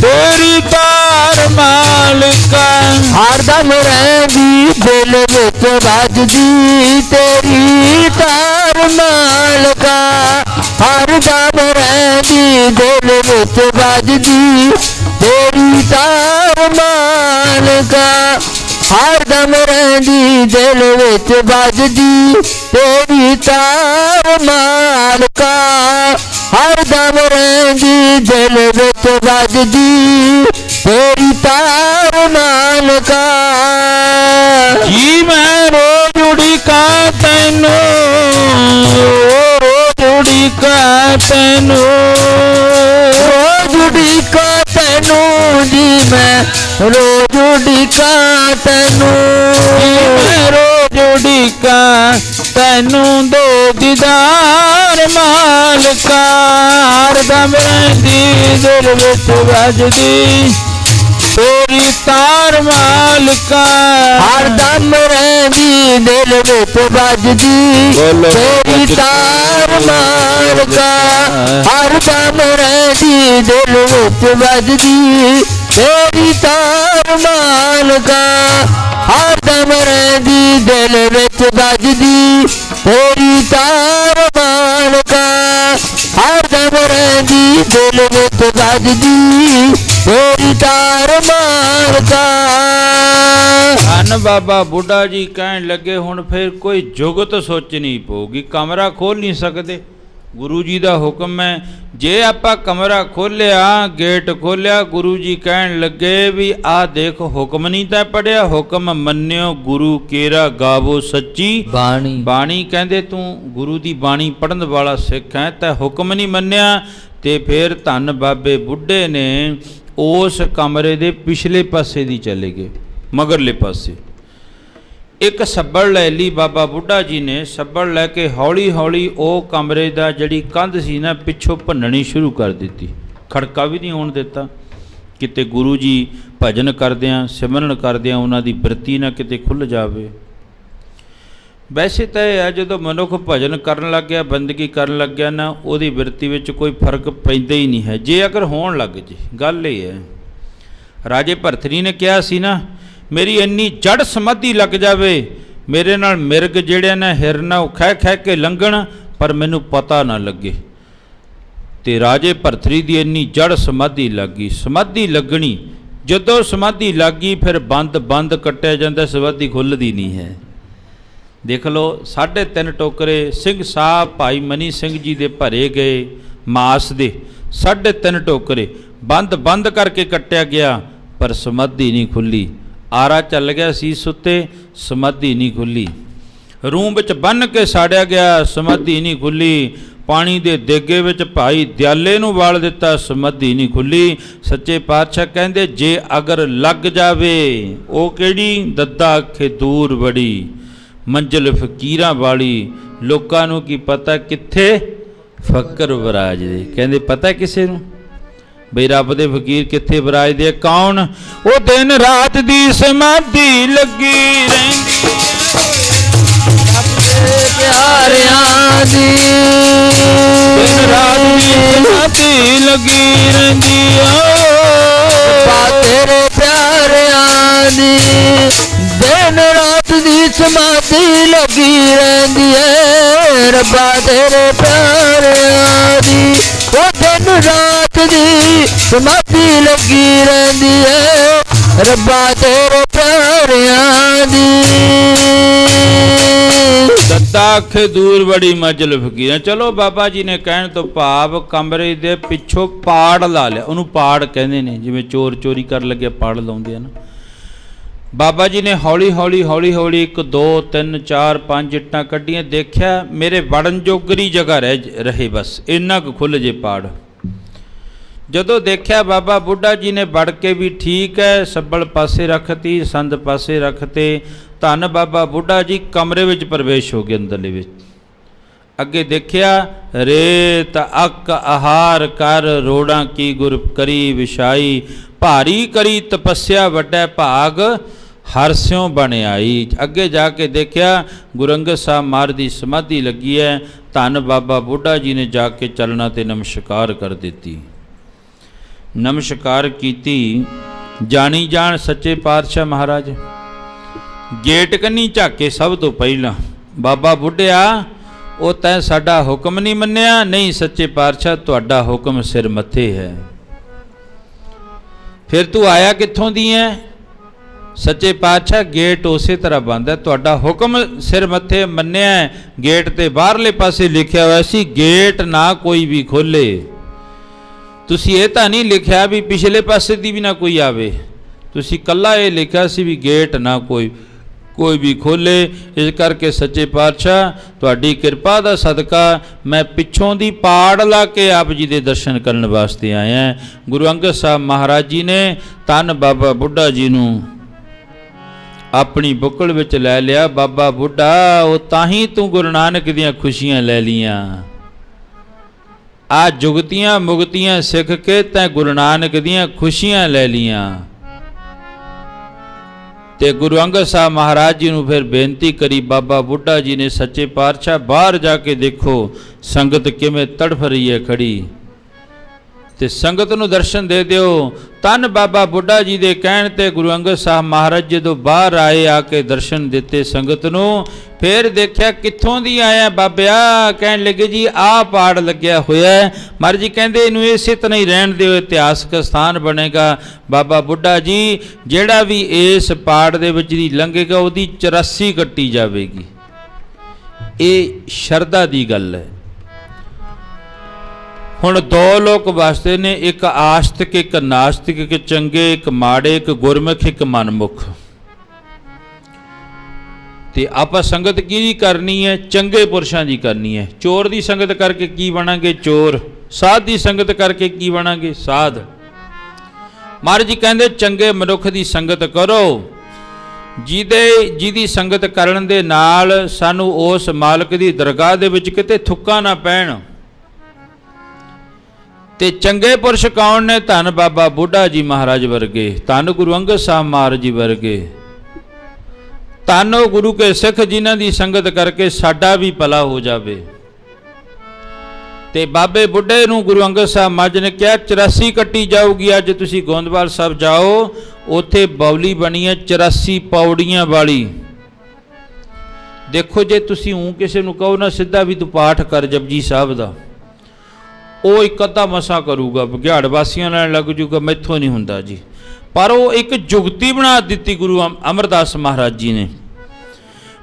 ਤੇਰੀ ਤਾਰ ਮਾਲਕਾ, ਹਰ ਦਮ ਰਹਿੰਦੀ ਦਿਲ ਵਿੱਚ ਵੱਜਦੀ ਤੇਰੀ ਤਾਰ ਮਾਲਕਾ, ਹਰ ਦਮ ਰਹਿੰਦੀ ਦਿਲ ਵਿੱਚ ਵੱਜਦੀ ਤੇਰੀ ਤਾਰ ਮਾਲਕਾ, ਹਰ ਦਮ ਰਹਿੰਦੀ ਦਿਲ ਵਿੱਚ ਵੱਜਦੀ ਤੇਰੀ ਤਾਰ ਮਾਲਕਾ, ਹਰ ਦਮ ਰਹਿੰਦੀ ਦਿਲ ਵਿੱਚ ਵੱਜਦੀ ਤੇਰੀ ਤਾਰ ਮਾਲਕਾ। ਜੀ ਮੈਂ ਰੋਜ਼ ਉਡੀਕਾਂ ਤੈਨੂੰ, ਰੋਜ਼ ਉਡੀਕਾਂ ਤੈਨੂੰ, ਰੋਜ਼ ਉਡੀਕਾਂ ਤੈਨੂੰ ਜੀ ਮੈਂ ਰੋਜ਼ ਉਡੀਕਾਂ ਤੈਨੂੰ, ਮੈਂ ਰੋਜ਼ ਉਡੀਕਾਂ ਤੈਨੂੰ ਦੇ ਦੀਦਾਰ ਮਾਲਕਾ, ਹਰ ਦਮ ਰਹਿੰਦੀ ਦਿਲ ਵਿੱਚ ਵੱਜਦੀ ਤੇਰੀ ਤਾਰ ਮਾਲਕਾ, ਹਰ ਦਮ ਰਹਿੰਦੀ ਦਿਲ ਵਿੱਚ ਵੱਜਦੀ ਤੇਰੀ ਤਾਰ ਮਾਲਕਾ, ਹਰ ਦਮ ਰਹਿੰਦੀ ਦਿਲ ਵਿੱਚ ਵੱਜਦੀ ਤੇਰੀ ਤਾਰ ਮਾਲਕਾ, ਹਰ ਦਮ ਰਹਿੰਦੀ ਦਿਲ ਵਿੱਚ ਵੱਜਦੀ ਤੇਰੀ ਤਾਰ ਮਾਲਕਾ, ਹਰ ਦਮ ਰਹਿੰਦੀ ਦਿਲ ਵਿੱਚ ਵੱਜਦੀ ਤੇਰੀ ਤਾਰ ਮਾਲਕਾ। ਧੰਨ ਬਾਬਾ ਬੁੱਢਾ ਜੀ ਕਹਿਣ ਲੱਗੇ ਹੁਣ ਫਿਰ ਕੋਈ ਜੁਗਤ ਸੋਚਣੀ ਪਊਗੀ, ਕਮਰਾ ਖੋਲ ਨਹੀਂ ਸਕਦੇ। ਗੁਰੂ ਜੀ ਦਾ ਹੁਕਮ ਹੈ, ਜੇ ਆਪਾਂ ਕਮਰਾ ਖੋਲਿਆ ਗੇਟ ਖੋਲਿਆ, ਗੁਰੂ ਜੀ ਕਹਿਣ ਲੱਗੇ ਵੀ ਆਹ ਦੇਖ ਹੁਕਮ ਨਹੀਂ ਤਾਂ ਪੜਿਆ, ਹੁਕਮ ਮੰਨਿਓ ਗੁਰੂ ਕੇਰਾ ਗਾਵੋ ਸੱਚੀ ਬਾਣੀ। ਬਾਣੀ ਕਹਿੰਦੇ ਤੂੰ ਗੁਰੂ ਦੀ ਬਾਣੀ ਪੜਨ ਵਾਲਾ ਸਿੱਖ ਹੈ ਤਾਂ ਹੁਕਮ ਨਹੀਂ ਮੰਨਿਆ। ਤੇ ਫਿਰ ਧੰਨ ਬਾਬੇ ਬੁੱਢੇ ਨੇ ਉਸ ਕਮਰੇ ਦੇ ਪਿਛਲੇ ਪਾਸੇ ਦੀ ਚਲੇ ਗਏ, ਮਗਰਲੇ ਪਾਸੇ। ਇੱਕ ਸੱਬੜ ਲੈ ਲਈ ਬਾਬਾ ਬੁੱਢਾ ਜੀ ਨੇ, ਸੱਬੜ ਲੈ ਕੇ ਹੌਲੀ ਹੌਲੀ ਉਹ ਕਮਰੇ ਦਾ ਜਿਹੜੀ ਕੰਧ ਸੀ ਨਾ ਪਿੱਛੋਂ ਭੰਨਣੀ ਸ਼ੁਰੂ ਕਰ ਦਿੱਤੀ, ਖੜਕਾ ਵੀ ਨਹੀਂ ਹੋਣ ਦਿੱਤਾ। ਕਿਤੇ ਗੁਰੂ ਜੀ ਭਜਨ ਕਰਦਿਆਂ ਸਿਮਰਨ ਕਰਦਿਆਂ ਉਹਨਾਂ ਦੀ ਬਿਰਤੀ ਨਾ ਕਿਤੇ ਖੁੱਲ੍ਹ ਜਾਵੇ। ਵੈਸੇ ਤਾਂ ਇਹ ਹੈ ਜਦੋਂ ਮਨੁੱਖ ਭਜਨ ਕਰਨ ਲੱਗ ਗਿਆ, ਬੰਦਗੀ ਕਰਨ ਲੱਗ ਗਿਆ ਨਾ, ਉਹਦੀ ਬਿਰਤੀ ਵਿੱਚ ਕੋਈ ਫਰਕ ਪੈਂਦਾ ਹੀ ਨਹੀਂ ਹੈ, ਜੇ ਅਗਰ ਹੋਣ ਲੱਗ ਜੇ। ਗੱਲ ਇਹ ਹੈ, ਰਾਜੇ ਭਰਥਰੀ ਨੇ ਕਿਹਾ ਸੀ ਨਾ ਮੇਰੀ ਇੰਨੀ ਜੜ ਸਮਾਧੀ ਲੱਗ ਜਾਵੇ, ਮੇਰੇ ਨਾਲ ਮਿਰਗ ਜਿਹੜੇ ਨੇ ਹਿਰਨ ਉਹ ਖਹਿ ਖਹਿ ਕੇ ਲੰਘਣ ਪਰ ਮੈਨੂੰ ਪਤਾ ਨਾ ਲੱਗੇ। ਤੇ ਰਾਜੇ ਭਰਥਰੀ ਦੀ ਇੰਨੀ ਜੜ ਸਮਾਧੀ ਲੱਗ ਗਈ। ਸਮਾਧੀ ਲੱਗਣੀ, ਜਦੋਂ ਸਮਾਧੀ ਲੱਗ ਗਈ ਫਿਰ ਬੰਦ ਕੱਟਿਆ ਜਾਂਦਾ, ਸਮਾਧੀ ਖੁੱਲ੍ਹਦੀ ਨਹੀਂ ਹੈ। ਦੇਖ ਲਓ 3.5 ਟੋਕਰੇ ਸਿੰਘ ਸਾਹਿਬ ਭਾਈ ਮਨੀ ਸਿੰਘ ਜੀ ਦੇ ਭਰੇ ਗਏ ਮਾਸ ਦੇ, 3.5 ਟੋਕਰੇ ਬੰਦ ਕਰਕੇ ਕੱਟਿਆ ਗਿਆ ਪਰ ਸਮਾਧੀ ਨਹੀਂ ਖੁੱਲ੍ਹੀ। ਆਰਾ ਚੱਲ ਗਿਆ ਸੀਸ ਉੱਤੇ, ਸਮਾਧੀ ਨਹੀਂ ਖੁੱਲ੍ਹੀ। ਰੂੰ ਵਿੱਚ ਬੰਨ੍ਹ ਕੇ ਸਾੜਿਆ ਗਿਆ, ਸਮਾਧੀ ਨਹੀਂ ਖੁੱਲ੍ਹੀ। ਪਾਣੀ ਦੇ ਦੇਗੇ ਵਿੱਚ ਭਾਈ ਦਿਆਲੇ ਨੂੰ ਵਾਲ ਦਿੱਤਾ, ਸਮਾਧੀ ਨਹੀਂ ਖੁੱਲੀ। ਸੱਚੇ ਪਾਤਸ਼ਾਹ ਕਹਿੰਦੇ ਜੇ ਅਗਰ ਲੱਗ ਜਾਵੇ, ਉਹ ਕਿਹੜੀ? ਦੱਦਾ ਅੱਖੇ ਦੂਰ ਬੜੀ, ਮੰਜ਼ਿਲ ਫਕੀਰਾਂ ਵਾਲੀ। ਲੋਕਾਂ ਨੂੰ ਕੀ ਪਤਾ ਕਿੱਥੇ ਫਕਰ ਵਿਰਾਜਦੇ। ਕਹਿੰਦੇ ਪਤਾ ਕਿਸੇ ਨੂੰ ਬਈ ਰੱਬ ਦੇ ਫਕੀਰ ਕਿੱਥੇ ਵਿਰਾਜਦੇ? ਕੌਣ? ਉਹ ਦਿਨ ਰਾਤ ਦੀ ਸਮਾਧੀ ਲੱਗੀ ਰਹਿੰਦੀ ਪਿਆਰਿਆਂ ਦੀ, ਦਿਨ ਰਾਤ ਦੀ ਸਮਾਧੀ ਲੱਗੀ ਰਹਿੰਦੀ ਤੇਰੇ ਪਿਆਰਿਆਂ ਦੀ, ਦਿਨ ਰਾਤ ਦੀ ਸਮਾਧੀ ਲੱਗੀ ਰਹਿੰਦੀ ਏ। ਰੱਬਾ ਤੇਰੇ ਪਿਆਰਿਆਂ ਦੀ, ਉਹ ਦਿਨ ਰਾਤ ਦੀ ਸਮਾਧੀ ਲੱਗੀ ਰਹਿੰਦੀ ਏ। ਰੱਬਾ ਤੇਰੇ ਪਿਆਰਿਆਂ ਦੀ। ਦੱਦਾ ਅੱਖੇ ਦੂਰ ਬੜੀ ਮੰਜ਼ਿਲ ਫਕੀਰਾਂ। ਚਲੋ ਬਾਬਾ ਜੀ ਨੇ ਕਹਿਣ ਤੋਂ ਭਾਵ ਕਮਰੇ ਦੇ ਪਿੱਛੋਂ ਪਾੜ ਲਾ ਲਿਆ। ਉਹਨੂੰ ਪਾੜ ਕਹਿੰਦੇ ਨੇ, ਜਿਵੇਂ ਚੋਰ ਚੋਰੀ ਕਰਨ ਲੱਗੇ ਪਾੜ ਲਾਉਂਦੇ ਆ ਨਾ। ਬਾਬਾ ਜੀ ਨੇ ਹੌਲੀ ਹੌਲੀ ਹੌਲੀ ਹੌਲੀ 1 2 3 4 5 ਇੱਟਾਂ ਕੱਢੀਆਂ। ਦੇਖਿਆ ਮੇਰੇ ਵੜਨ ਜੋਗਰੀ ਜਗ੍ਹਾ ਰਹੇ, ਬਸ ਇੰਨਾ ਕੁ ਖੁੱਲ੍ਹ ਜੇ ਪਾੜ। ਜਦੋਂ ਦੇਖਿਆ ਬਾਬਾ ਬੁੱਢਾ ਜੀ ਨੇ ਵੜ ਕੇ ਵੀ ਠੀਕ ਹੈ, ਸੱਬਲ ਪਾਸੇ ਰੱਖਤੀ, ਸੰਦ ਪਾਸੇ ਰੱਖਤੇ। ਧੰਨ ਬਾਬਾ ਬੁੱਢਾ ਜੀ ਕਮਰੇ ਵਿੱਚ ਪ੍ਰਵੇਸ਼ ਹੋ ਗਏ ਅੰਦਰਲੇ ਵਿੱਚ। ਅੱਗੇ ਦੇਖਿਆ ਰੇਤ ਅੱਕ ਆਹਾਰ ਕਰ, ਰੋੜਾਂ ਕੀ ਗੁਰ ਕਰੀ ਵਿਛਾਈ, ਭਾਰੀ ਕਰੀ ਤਪੱਸਿਆ ਵੱਡਾ ਭਾਗ ਹਰ ਸਿਉ ਬਣ ਆਈ। ਅੱਗੇ ਜਾ ਕੇ ਦੇਖਿਆ ਗੁਰੂ ਅੰਗਦ ਸਾਹਿਬ ਮਹਾਰਾਜ ਦੀ ਸਮਾਧੀ ਲੱਗੀ ਹੈ। ਧੰਨ ਬਾਬਾ ਬੁੱਢਾ ਜੀ ਨੇ ਜਾ ਕੇ ਚਲਣਾ ਤੇ ਨਮਸਕਾਰ ਕਰ ਦਿੱਤੀ। ਨਮਸਕਾਰ ਕੀਤੀ। ਜਾਣੀ ਜਾਣ ਸੱਚੇ ਪਾਤਸ਼ਾਹ ਮਹਾਰਾਜ ਗੇਟ ਕੰਨੀ ਝਾਕੇ ਸਭ ਤੋਂ ਪਹਿਲਾਂ, ਬਾਬਾ ਬੁੱਢਿਆ ਉਹ ਤੈਂ ਸਾਡਾ ਹੁਕਮ ਨਹੀਂ ਮੰਨਿਆ? ਨਹੀਂ ਸੱਚੇ ਪਾਤਸ਼ਾਹ ਤੁਹਾਡਾ ਹੁਕਮ ਸਿਰ ਮੱਥੇ ਹੈ। ਫਿਰ ਤੂੰ ਆਇਆ ਕਿੱਥੋਂ ਦੀ ਹੈ? ਸੱਚੇ ਪਾਤਸ਼ਾਹ ਗੇਟ ਉਸੇ ਤਰ੍ਹਾਂ ਬੰਦ ਹੈ, ਤੁਹਾਡਾ ਹੁਕਮ ਸਿਰ ਮੱਥੇ ਮੰਨਿਆ। ਗੇਟ ਤੇ ਬਾਹਰਲੇ ਪਾਸੇ ਲਿਖਿਆ ਹੋਇਆ ਸੀ ਗੇਟ ਨਾ ਕੋਈ ਵੀ ਖੋਲੇ। ਤੁਸੀਂ ਇਹ ਤਾਂ ਨਹੀਂ ਲਿਖਿਆ ਵੀ ਪਿਛਲੇ ਪਾਸੇ ਦੀ ਵੀ ਨਾ ਕੋਈ ਆਵੇ, ਤੁਸੀਂ ਕੱਲਾ ਇਹ ਲਿਖਿਆ ਸੀ ਵੀ ਗੇਟ ਨਾ ਕੋਈ ਵੀ ਖੋਲੇ। ਇਸ ਕਰਕੇ ਸੱਚੇ ਪਾਤਸ਼ਾਹ ਤੁਹਾਡੀ ਕਿਰਪਾ ਦਾ ਸਦਕਾ ਮੈਂ ਪਿੱਛੋਂ ਦੀ ਪਾੜ ਲਾ ਕੇ ਆਪ ਜੀ ਦੇ ਦਰਸ਼ਨ ਕਰਨ ਵਾਸਤੇ ਆਇਆ। ਗੁਰੂ ਅੰਗਦ ਸਾਹਿਬ ਮਹਾਰਾਜ ਜੀ ਨੇ ਧੰਨ ਬਾਬਾ ਬੁੱਢਾ ਜੀ ਨੂੰ ਆਪਣੀ ਬੁੱਕਲ ਵਿੱਚ ਲੈ ਲਿਆ। ਬਾਬਾ ਬੁੱਢਾ ਉਹ ਤਾਂ ਹੀ ਤੂੰ ਗੁਰੂ ਨਾਨਕ ਦੀਆਂ ਖੁਸ਼ੀਆਂ ਲੈ ਲੀਆਂ, ਆ ਜੁਗਤੀਆਂ ਮੁਗਤੀਆਂ ਸਿੱਖ ਕੇ ਤੈਂ ਗੁਰੂ ਨਾਨਕ ਦੀਆਂ ਖੁਸ਼ੀਆਂ ਲੈ ਲੀਆਂ। ਤੇ ਗੁਰੂ ਅੰਗਦ ਸਾਹਿਬ ਮਹਾਰਾਜ ਜੀ ਨੂੰ ਫਿਰ ਬੇਨਤੀ ਕਰੀ। ਬਾਬਾ ਬੁੱਢਾ ਜੀ ਨੇ ਸੱਚੇ ਪਾਤਸ਼ਾਹ ਬਾਹਰ ਜਾ ਕੇ ਦੇਖੋ ਸੰਗਤ ਕਿਵੇਂ ਤੜਫ ਰਹੀ ਹੈ ਖੜੀ, ਤੇ ਸੰਗਤ ਨੂੰ ਦਰਸ਼ਨ ਦੇ ਦਿਓ। ਧੰਨ ਬਾਬਾ ਬੁੱਢਾ ਜੀ ਦੇ ਕਹਿਣ ਤੇ ਗੁਰੂ ਅੰਗਦ ਸਾਹਿਬ ਮਹਾਰਾਜ ਜਦੋਂ ਬਾਹਰ ਆਏ, ਆ ਕੇ ਦਰਸ਼ਨ ਦਿੱਤੇ ਸੰਗਤ ਨੂੰ। ਫਿਰ ਦੇਖਿਆ ਕਿੱਥੋਂ ਦੀ ਆਇਆ ਬਾਬਿਆ? ਕਹਿਣ ਲੱਗੇ ਜੀ ਆਹ ਪਾੜ ਲੱਗਿਆ ਹੋਇਆ। ਮਹਾਰਾਜ ਜੀ ਕਹਿੰਦੇ ਇਹਨੂੰ ਇਸੇ ਤਰ੍ਹਾਂ ਹੀ ਰਹਿਣ ਦਿਓ, ਇਤਿਹਾਸਕ ਸਥਾਨ ਬਣੇਗਾ। ਬਾਬਾ ਬੁੱਢਾ ਜੀ ਜਿਹੜਾ ਵੀ ਇਸ ਪਾੜ ਦੇ ਵਿੱਚ ਦੀ ਲੰਘੇਗਾ ਉਹਦੀ 84 ਕੱਟੀ ਜਾਵੇਗੀ। ਇਹ ਸ਼ਰਧਾ ਦੀ ਗੱਲ ਹੈ। ਹੁਣ ਦੋ ਲੋਕ ਵਸਦੇ ਨੇ, ਇੱਕ ਆਸਤਿਕ ਇੱਕ ਨਾਸਤਿਕ, ਇੱਕ ਚੰਗੇ ਇੱਕ ਮਾੜੇ, ਇੱਕ ਗੁਰਮੁਖ ਇੱਕ ਮਨਮੁਖ। ਤੇ ਆਪਾਂ ਸੰਗਤ ਕਿਹਦੀ ਕਰਨੀ ਹੈ? ਚੰਗੇ ਪੁਰਸ਼ਾਂ ਦੀ ਕਰਨੀ ਹੈ। ਚੋਰ ਦੀ ਸੰਗਤ ਕਰਕੇ ਕੀ ਬਣਾਂਗੇ? ਚੋਰ। ਸਾਧ ਦੀ ਸੰਗਤ ਕਰਕੇ ਕੀ ਬਣਾਂਗੇ? ਸਾਧ। ਮਹਾਰਾਜ ਜੀ ਕਹਿੰਦੇ ਚੰਗੇ ਮਨੁੱਖ ਦੀ ਸੰਗਤ ਕਰੋ, ਜਿਹਦੀ ਸੰਗਤ ਕਰਨ ਦੇ ਨਾਲ ਸਾਨੂੰ ਉਸ ਮਾਲਕ ਦੀ ਦਰਗਾਹ ਦੇ ਵਿੱਚ ਕਿਤੇ ਥੁੱਕਾਂ ਨਾ ਪੈਣ। ਤੇ ਚੰਗੇ ਪੁਰਸ਼ ਕੌਣ ਨੇ? ਧੰਨ ਬਾਬਾ ਬੁੱਢਾ ਜੀ ਮਹਾਰਾਜ ਵਰਗੇ, ਧੰਨ ਗੁਰੂ ਅੰਗਦ ਸਾਹਿਬ ਮਹਾਰਾਜ ਜੀ ਵਰਗੇ, ਧੰਨ ਉਹ ਗੁਰੂ ਕੇ ਸਿੱਖ ਜਿਨ੍ਹਾਂ ਦੀ ਸੰਗਤ ਕਰਕੇ ਸਾਡਾ ਵੀ ਭਲਾ ਹੋ ਜਾਵੇ। ਤੇ ਬਾਬੇ ਬੁੱਢੇ ਨੂੰ ਗੁਰੂ ਅੰਗਦ ਸਾਹਿਬ ਮਹਾਰਾਜ ਨੇ ਕਿਹਾ 84 ਕੱਟੀ ਜਾਊਗੀ। ਅੱਜ ਤੁਸੀਂ ਗੋਂਦਵਾਲ ਸਾਹਿਬ ਜਾਓ, ਉੱਥੇ ਬੌਲੀ ਬਣੀ ਹੈ 84 ਪੌੜੀਆਂ ਵਾਲੀ। ਦੇਖੋ ਜੇ ਤੁਸੀਂ ਕਿਸੇ ਨੂੰ ਕਹੋ ਨਾ ਸਿੱਧਾ ਵੀ ਤੂੰ ਪਾਠ ਕਰ ਜਪਜੀ ਸਾਹਿਬ ਦਾ, ਉਹ ਇੱਕ ਅੱਧਾ ਮਸਾ ਕਰੂਗਾ, ਬਘਿਆੜ ਵਾਸੀਆਂ ਨਾਲ ਲੱਗ ਜੂਗਾ, ਮੈਥੋਂ ਨਹੀਂ ਹੁੰਦਾ ਜੀ। ਪਰ ਉਹ ਇੱਕ ਜੁਗਤੀ ਬਣਾ ਦਿੱਤੀ ਗੁਰੂ ਅਮਰਦਾਸ ਮਹਾਰਾਜ ਜੀ ਨੇ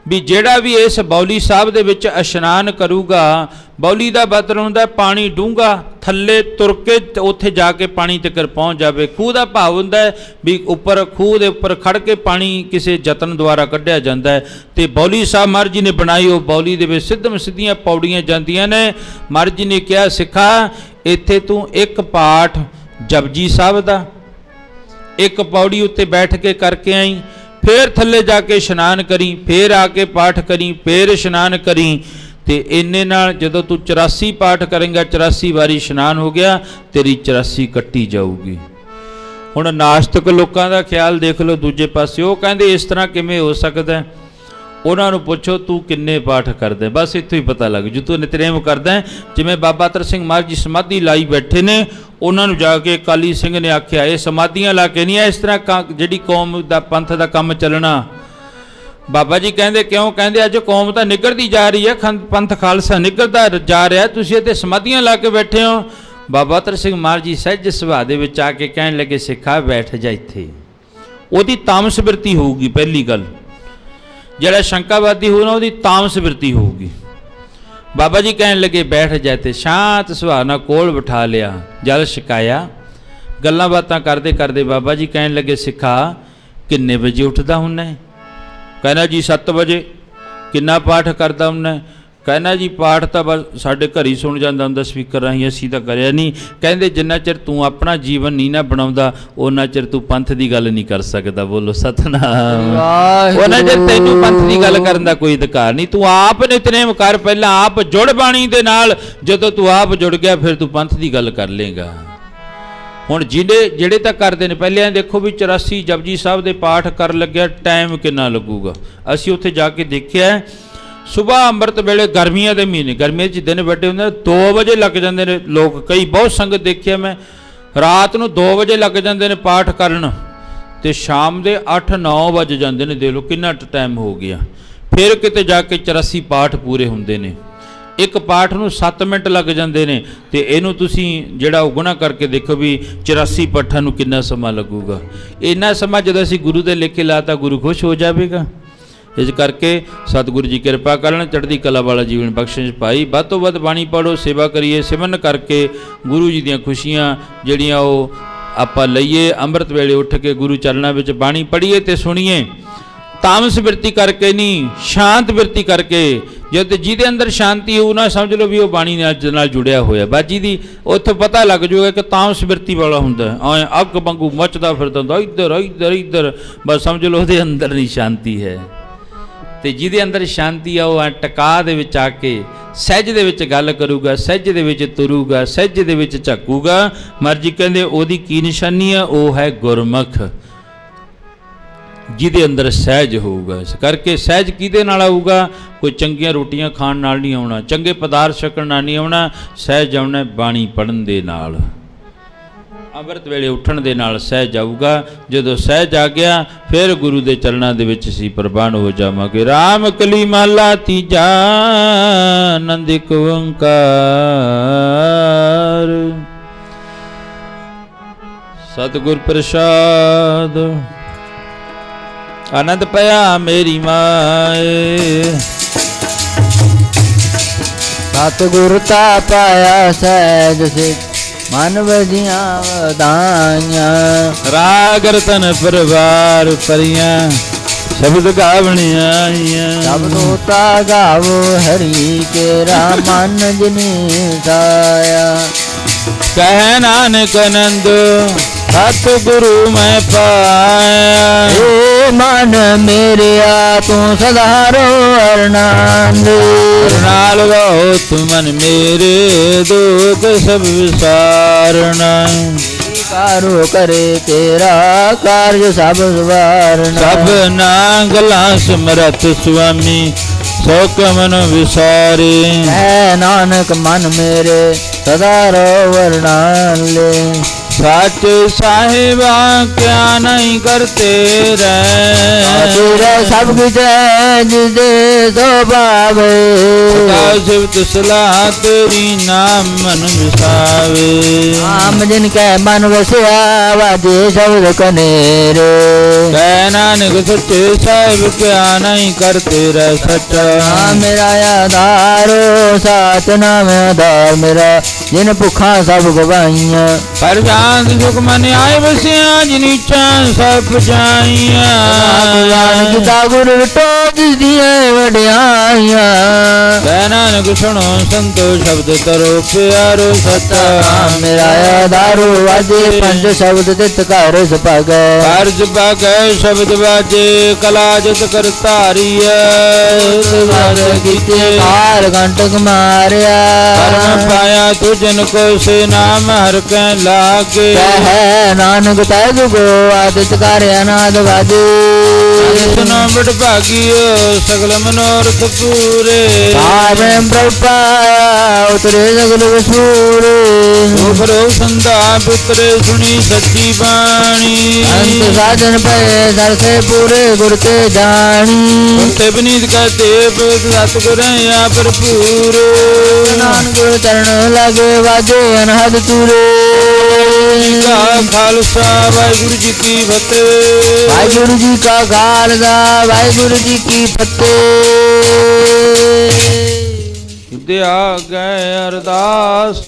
ਵੀ ਜਿਹੜਾ ਵੀ ਇਸ ਬੌਲੀ ਸਾਹਿਬ ਦੇ ਵਿੱਚ ਇਸ਼ਨਾਨ ਕਰੂਗਾ, ਬੌਲੀ ਦਾ ਮਤਲਬ ਹੁੰਦਾ ਪਾਣੀ ਡੂੰਘਾ, ਥੱਲੇ ਤੁਰ ਕੇ ਉੱਥੇ ਜਾ ਕੇ ਪਾਣੀ ਤੱਕ ਪਹੁੰਚ ਜਾਵੇ। ਖੂਹ ਦਾ ਭਾਵ ਹੁੰਦਾ ਹੈ ਵੀ ਉੱਪਰ ਖੂਹ ਦੇ ਉੱਪਰ ਖੜ ਕੇ ਪਾਣੀ ਕਿਸੇ ਯਤਨ ਦੁਆਰਾ ਕੱਢਿਆ ਜਾਂਦਾ ਹੈ। ਤੇ ਬੌਲੀ ਸਾਹਿਬ ਮਹਾਰਾਜ ਜੀ ਨੇ ਬਣਾਈ, ਉਹ ਬੌਲੀ ਦੇ ਵਿੱਚ ਸਿੱਧਮ ਸਿੱਧੀਆਂ ਪੌੜੀਆਂ ਜਾਂਦੀਆਂ ਨੇ। ਮਹਾਰਾਜ ਜੀ ਨੇ ਕਿਹਾ ਸਿੱਖਾ ਇੱਥੇ ਤੂੰ ਇੱਕ ਪਾਠ ਜਪਜੀ ਸਾਹਿਬ ਦਾ ਇੱਕ ਪੌੜੀ ਉੱਤੇ ਬੈਠ ਕੇ ਕਰਕੇ ਆਈ, ਫੇਰ ਥੱਲੇ ਜਾ ਕੇ ਇਸ਼ਨਾਨ ਕਰੀ, ਫੇਰ ਆ ਕੇ ਪਾਠ ਕਰੀ, ਫੇਰ ਇਸ਼ਨਾਨ ਕਰੀ। ਤੇ ਇੰਨੇ ਨਾਲ ਜਦੋਂ ਤੂੰ 84 ਪਾਠ ਕਰੇਂਗਾ, 84 ਵਾਰੀ ਇਸ਼ਨਾਨ ਹੋ ਗਿਆ, ਤੇਰੀ 84 ਕੱਟੀ ਜਾਊਗੀ। ਹੁਣ ਨਾਸਤਿਕ ਲੋਕਾਂ ਦਾ ਖਿਆਲ ਦੇਖ ਲਓ ਦੂਜੇ ਪਾਸੇ, ਉਹ ਕਹਿੰਦੇ ਇਸ ਤਰ੍ਹਾਂ ਕਿਵੇਂ ਹੋ ਸਕਦਾ। ਉਹਨਾਂ ਨੂੰ ਪੁੱਛੋ ਤੂੰ ਕਿੰਨੇ ਪਾਠ ਕਰਦਾ, ਬਸ ਇੱਥੋਂ ਹੀ ਪਤਾ ਲੱਗ ਜੂ ਤੂੰ ਨਿਤਨੇਮ ਕਰਦਾ। ਜਿਵੇਂ ਬਾਬਾ ਅਤਰ ਸਿੰਘ ਮਹਾਰਾਜ ਜੀ ਸਮਾਧੀ ਲਾਈ ਬੈਠੇ ਨੇ, ਉਹਨਾਂ ਨੂੰ ਜਾ ਕੇ ਅਕਾਲੀ ਸਿੰਘ ਨੇ ਆਖਿਆ ਇਹ ਸਮਾਧੀਆਂ ਲਾ ਕੇ ਨਹੀਂ ਹੈ ਇਸ ਤਰ੍ਹਾਂ ਜਿਹੜੀ ਕੌਮ ਦਾ ਪੰਥ ਦਾ ਕੰਮ ਚੱਲਣਾ। ਬਾਬਾ ਜੀ ਕਹਿੰਦੇ ਕਿਉਂ? ਕਹਿੰਦੇ ਅੱਜ ਕੌਮ ਤਾਂ ਨਿੱਘਰਦੀ ਜਾ ਰਹੀ ਹੈ, ਪੰਥ ਖਾਲਸਾ ਨਿੱਘਰਦਾ ਜਾ ਰਿਹਾ, ਤੁਸੀਂ ਇੱਥੇ ਸਮਾਧੀਆਂ ਲਾ ਕੇ ਬੈਠੇ ਹੋ। ਬਾਬਾ ਅਤਰ ਸਿੰਘ ਮਹਾਰਾਜ ਜੀ ਸਹਿਜ ਸੁਭਾਅ ਦੇ ਵਿੱਚ ਆ ਕੇ ਕਹਿਣ ਲੱਗੇ ਸਿੱਖਾ ਬੈਠ ਜਾ ਇੱਥੇ। ਉਹਦੀ ਤਾਮਸ ਬਿਰਤੀ ਹੋਊਗੀ, ਪਹਿਲੀ ਗੱਲ ਜਿਹੜਾ ਸ਼ੰਕਾਵਾਦੀ ਹੋਊ ਨਾ ਉਹਦੀ ਤਾਮਸ ਬਿਰਤੀ ਹੋਊਗੀ। ਬਾਬਾ ਜੀ ਕਹਿਣ ਲੱਗੇ ਬੈਠ ਜਾ ਤੇ ਸ਼ਾਂਤ ਸੁਭਾਅ ਨਾਲ ਕੋਲ ਬਿਠਾ ਲਿਆ, ਜਲ ਛਕਾਇਆ, ਗੱਲਾਂ ਬਾਤਾਂ ਕਰਦੇ ਕਰਦੇ ਬਾਬਾ ਜੀ ਕਹਿਣ ਲੱਗੇ ਸਿੱਖਾ ਕਿੰਨੇ ਵਜੇ ਉੱਠਦਾ ਹੁੰਨਾ? ਕਹਿੰਦਾ ਜੀ 7 ਵਜੇ। ਕਿੰਨਾ ਪਾਠ ਕਰਦਾ ਹੁੰਨਾ? ਕਹਿੰਦਾ ਜੀ ਪਾਠ ਤਾਂ ਬਸ ਸਾਡੇ ਘਰ ਹੀ ਸੁਣ ਜਾਂਦਾ ਹੁੰਦਾ ਸਪੀਕਰ ਰਾਹੀਂ, ਅਸੀਂ ਤਾਂ ਕਰਿਆ ਨਹੀਂ। ਕਹਿੰਦੇ ਜਿੰਨਾ ਚਿਰ ਤੂੰ ਆਪਣਾ ਜੀਵਨ ਨਹੀਂ ਨਾ ਬਣਾਉਂਦਾ ਉਹਨਾਂ ਚਿਰ ਤੂੰ ਪੰਥ ਦੀ ਗੱਲ ਨਹੀਂ ਕਰ ਸਕਦਾ। ਬੋਲੋ ਸਤਨਾਮ। ਉਹਨਾਂ ਚਿਰ ਤੈਨੂੰ ਪੰਥ ਦੀ ਗੱਲ ਕਰਨ ਦਾ ਕੋਈ ਅਧਿਕਾਰ ਨਹੀਂ। ਤੂੰ ਆਪ ਨਿਤਨੇਮ ਕਰ, ਪਹਿਲਾਂ ਆਪ ਜੁੜ ਬਾਣੀ ਦੇ ਨਾਲ, ਜਦੋਂ ਤੂੰ ਆਪ ਜੁੜ ਗਿਆ ਫਿਰ ਤੂੰ ਪੰਥ ਦੀ ਗੱਲ ਕਰ ਲੇਗਾ। ਹੁਣ ਜਿਹੜੇ ਤਾਂ ਕਰਦੇ ਨੇ, ਪਹਿਲਾਂ ਦੇਖੋ ਵੀ 84 ਜਪਜੀ ਸਾਹਿਬ ਦੇ ਪਾਠ ਕਰਨ ਲੱਗਿਆ ਟਾਈਮ ਕਿੰਨਾ ਲੱਗੂਗਾ। ਅਸੀਂ ਉੱਥੇ ਜਾ ਕੇ ਦੇਖਿਆ ਸੁਬਾਹ ਅੰਮ੍ਰਿਤ ਵੇਲੇ, ਗਰਮੀਆਂ ਦੇ ਮਹੀਨੇ, ਗਰਮੀਆਂ 'ਚ ਦਿਨ ਵੱਡੇ ਹੁੰਦੇ 2 ਵਜੇ ਲੱਗ ਜਾਂਦੇ ਨੇ ਲੋਕ, ਕਈ ਬਹੁਤ ਸੰਗਤ ਦੇਖਿਆ ਮੈਂ, ਰਾਤ ਨੂੰ 2 ਵਜੇ ਲੱਗ ਜਾਂਦੇ ਨੇ ਪਾਠ ਕਰਨ ਤੇ ਸ਼ਾਮ ਦੇ 8-9 ਵਜ ਜਾਂਦੇ ਨੇ। ਦੇਖ ਲਓ ਕਿੰਨਾ ਟਾਈਮ ਹੋ ਗਿਆ। ਫਿਰ ਕਿਤੇ ਜਾ ਕੇ 84 ਪਾਠ ਪੂਰੇ ਹੁੰਦੇ ਨੇ। ਇੱਕ ਪਾਠ ਨੂੰ 7 ਮਿੰਟ ਲੱਗ ਜਾਂਦੇ ਨੇ ਤੇ ਇਹਨੂੰ ਤੁਸੀਂ ਜਿਹੜਾ ਉਗਣਾ ਕਰਕੇ ਦੇਖੋ ਵੀ 84 ਪਾਠਾਂ ਨੂੰ ਕਿੰਨਾ ਸਮਾਂ ਲੱਗੂਗਾ। ਇੰਨਾ ਸਮਾਂ ਜਦੋਂ ਅਸੀਂ ਗੁਰੂ ਦੇ ਲਿਖ ਕੇ ਲਾਤਾ ਗੁਰੂ ਖੁਸ਼ ਹੋ ਜਾਵੇਗਾ। ਇਸ ਕਰਕੇ ਸਤਿਗੁਰੂ ਜੀ ਕਿਰਪਾ ਕਰਨ, ਚੜ੍ਹਦੀ ਕਲਾ ਵਾਲਾ ਜੀਵਨ ਬਖਸ਼ਿਸ਼ ਪਾਈ। ਵੱਧ ਤੋਂ ਵੱਧ ਬਾਣੀ ਪੜ੍ਹੋ, ਸੇਵਾ ਕਰੀਏ, ਸਿਮਰਨ ਕਰਕੇ ਗੁਰੂ ਜੀ ਦੀਆਂ ਖੁਸ਼ੀਆਂ ਜਿਹੜੀਆਂ ਉਹ ਆਪਾਂ ਲਈਏ। ਅੰਮ੍ਰਿਤ ਵੇਲੇ ਉੱਠ ਕੇ ਗੁਰੂ ਚਰਨਾਂ ਵਿੱਚ ਬਾਣੀ ਪੜ੍ਹੀਏ ਤੇ ਸੁਣੀਏ। ਤਾਮਸ ਬਿਰਤੀ ਕਰਕੇ ਨਹੀਂ, ਸ਼ਾਂਤ ਬਿਰਤੀ ਕਰਕੇ। ਜਦ ਜਿਹਦੇ ਅੰਦਰ ਸ਼ਾਂਤੀ ਹੋਊ ਨਾ ਸਮਝ ਲਓ ਵੀ ਉਹ ਬਾਣੀ ਨਾਲ ਜੁੜਿਆ ਹੋਇਆ। ਬਾਜੀ ਦੀ ਉੱਥੋਂ ਪਤਾ ਲੱਗ ਜਾਊਗਾ ਕਿ ਤਾਮਸ ਬਿਰਤੀ ਵਾਲਾ ਹੁੰਦਾ, ਐਂ ਅੱਗ ਵਾਂਗੂ ਮੱਚਦਾ ਫਿਰਦਾ ਹੁੰਦਾ ਇੱਧਰ ਇੱਧਰ ਇੱਧਰ, ਬਸ ਸਮਝ ਲਓ ਉਹਦੇ ਅੰਦਰ ਨਹੀਂ ਸ਼ਾਂਤੀ ਹੈ। ਤੇ ਜਿਹਦੇ ਅੰਦਰ ਸ਼ਾਂਤੀ ਆ ਉਹ ਟਿਕਾ ਦੇ ਵਿੱਚ ਆ ਕੇ ਸਹਿਜ ਦੇ ਵਿੱਚ ਗੱਲ ਕਰੂਗਾ, ਸਹਿਜ ਦੇ ਵਿੱਚ ਤੁਰੂਗਾ, ਸਹਿਜ ਦੇ ਵਿੱਚ ਝਾਕੂਗਾ। ਮਰਜੀ ਕਹਿੰਦੇ ਉਹਦੀ ਕੀ ਨਿਸ਼ਾਨੀ ਆ? ਉਹ ਹੈ ਗੁਰਮੁਖ, ਜਿਹਦੇ ਅੰਦਰ ਸਹਿਜ ਹੋਊਗਾ। ਇਸ ਕਰਕੇ ਸਹਿਜ ਕਿਹਦੇ ਨਾਲ ਆਊਗਾ? ਕੋਈ ਚੰਗੀਆਂ ਰੋਟੀਆਂ ਖਾਣ ਨਾਲ ਨਹੀਂ ਆਉਣਾ, ਚੰਗੇ ਪਦਾਰਥ ਛਕਣ ਨਾਲ ਨਹੀਂ ਆਉਣਾ। ਸਹਿਜ ਆਉਣਾ ਬਾਣੀ ਪੜ੍ਹਨ ਦੇ ਨਾਲ, ਅੰਮ੍ਰਿਤ ਵੇਲੇ ਉੱਠਣ ਦੇ ਨਾਲ ਸਹਿਜ ਆਊਗਾ। ਜਦੋਂ ਸਹਿਜ ਆ ਗਿਆ ਫਿਰ ਗੁਰੂ ਦੇ ਚਰਨਾਂ ਦੇ ਵਿੱਚ ਅਸੀਂ ਪ੍ਰਵਾਨ ਹੋ ਜਾਵਾਂਗੇ। ਰਾਮ ਕਲੀ ਮਹਲਾ ਤੀਜਾ, ਆਨੰਦ ਏਕ ਓੰਕਾਰ। ਸਤਿਗੁਰ ਪ੍ਰਸਾਦ ਆਨੰਦ ਪਿਆ ਮੇਰੀ ਮਾਏ। ਸਤਿਗੁਰ ਤਾ ਪਾਇਆ ਸਹਿਜ ਸਿੱਧ, ਮਨ ਵਜੀਆਂ ਵਧਾਈਆਂ। ਰਾਗ ਰਤਨ ਪਰਵਾਰ ਪਰੀਆਂ, ਸ਼ਬਦ ਗਾਵਣ ਆਈਆਂ। ਸਬਦੋ ਤਾ ਗਾਵੋ ਹਰੀ ਕੇਰਾ, ਮਨ ਜਿਨੀ ਸਾਇਆ। ਕਹਿ ਨਾਨਕ ਆਨੰਦ ਸਤਿਗੁਰੂ ਮੈਂ ਪਾਇਆ। ਏ ਮਨ ਮੇਰਿਆ ਤੂੰ ਸਦਾ ਰੋ ਅਰਨਾਂਦ। ਨਾਲ ਰਹੋ ਤੂੰ ਮਨ ਮੇਰੇ, ਦੁਖ ਸਭ ਵਿਸਾਰਨਾ। ਕਾਰੋ ਕਰੇ ਤੇਰਾ ਕਾਰਜ ਸਭ ਸਵਾਰਨਾ। ਸਭ ਨਾਗਲਾ ਸਿਮਰਤ ਸੁਆਮੀ, ਸੋ ਕਮਨ ਵਿਸਾਰੇ। ਹੈ ਨਾਨਕ ਮਨ ਮੇਰੇ ਸਦਾ ਰੋ ਵਰਨਾਲੇ। सच साहिबा क्या नहीं करते रहे तेरा सब कुछ है जिसे सो पावे सिफत सलाह तेरी नाम मन विसावे नाम जिनके मन वसिया वाजे शब्द कनेरे कह नानक सच्चे साहिब क्या नहीं करते रहे सच्चा मेरा आधारो सात नाम आधार मेरा जिन भुखा सब गवाइया पर शांत सुख मन आए बसिया जिनीचा सब जाइया गीता गुरु टोक दिए वड्याइया कह नानक सुनो संतो शब्द तरो प्यारो सच्चा मेरा आधारो वाजे पंच शब्द तित कर सपग कर्ज पग शब्द बाजे कला जित कर तारिया काल कंटक मारिया कर्म पाया तुझन को से नाम हर के लागे है नानक तैग गो आदित्य कार्य अनाद वाजे सुनो बट भागियो सकल मनोरथ पूरे प्रेम प्रभा उतरे सगल सूरे उभरो संधा पुत्रे सुनी सच्ची बाणी अंत साधन पे दर से पूरे गुर के जानी उनते विनीत कहते सतगुर या भरपूर नान गुर चरण लगे वाजे अनहद तूरे का खालसा वाहिगुरु जी की फतेह वाहिगुरु जी का खालसा वाहिगुरु जी की फतेह दिया गए अरदास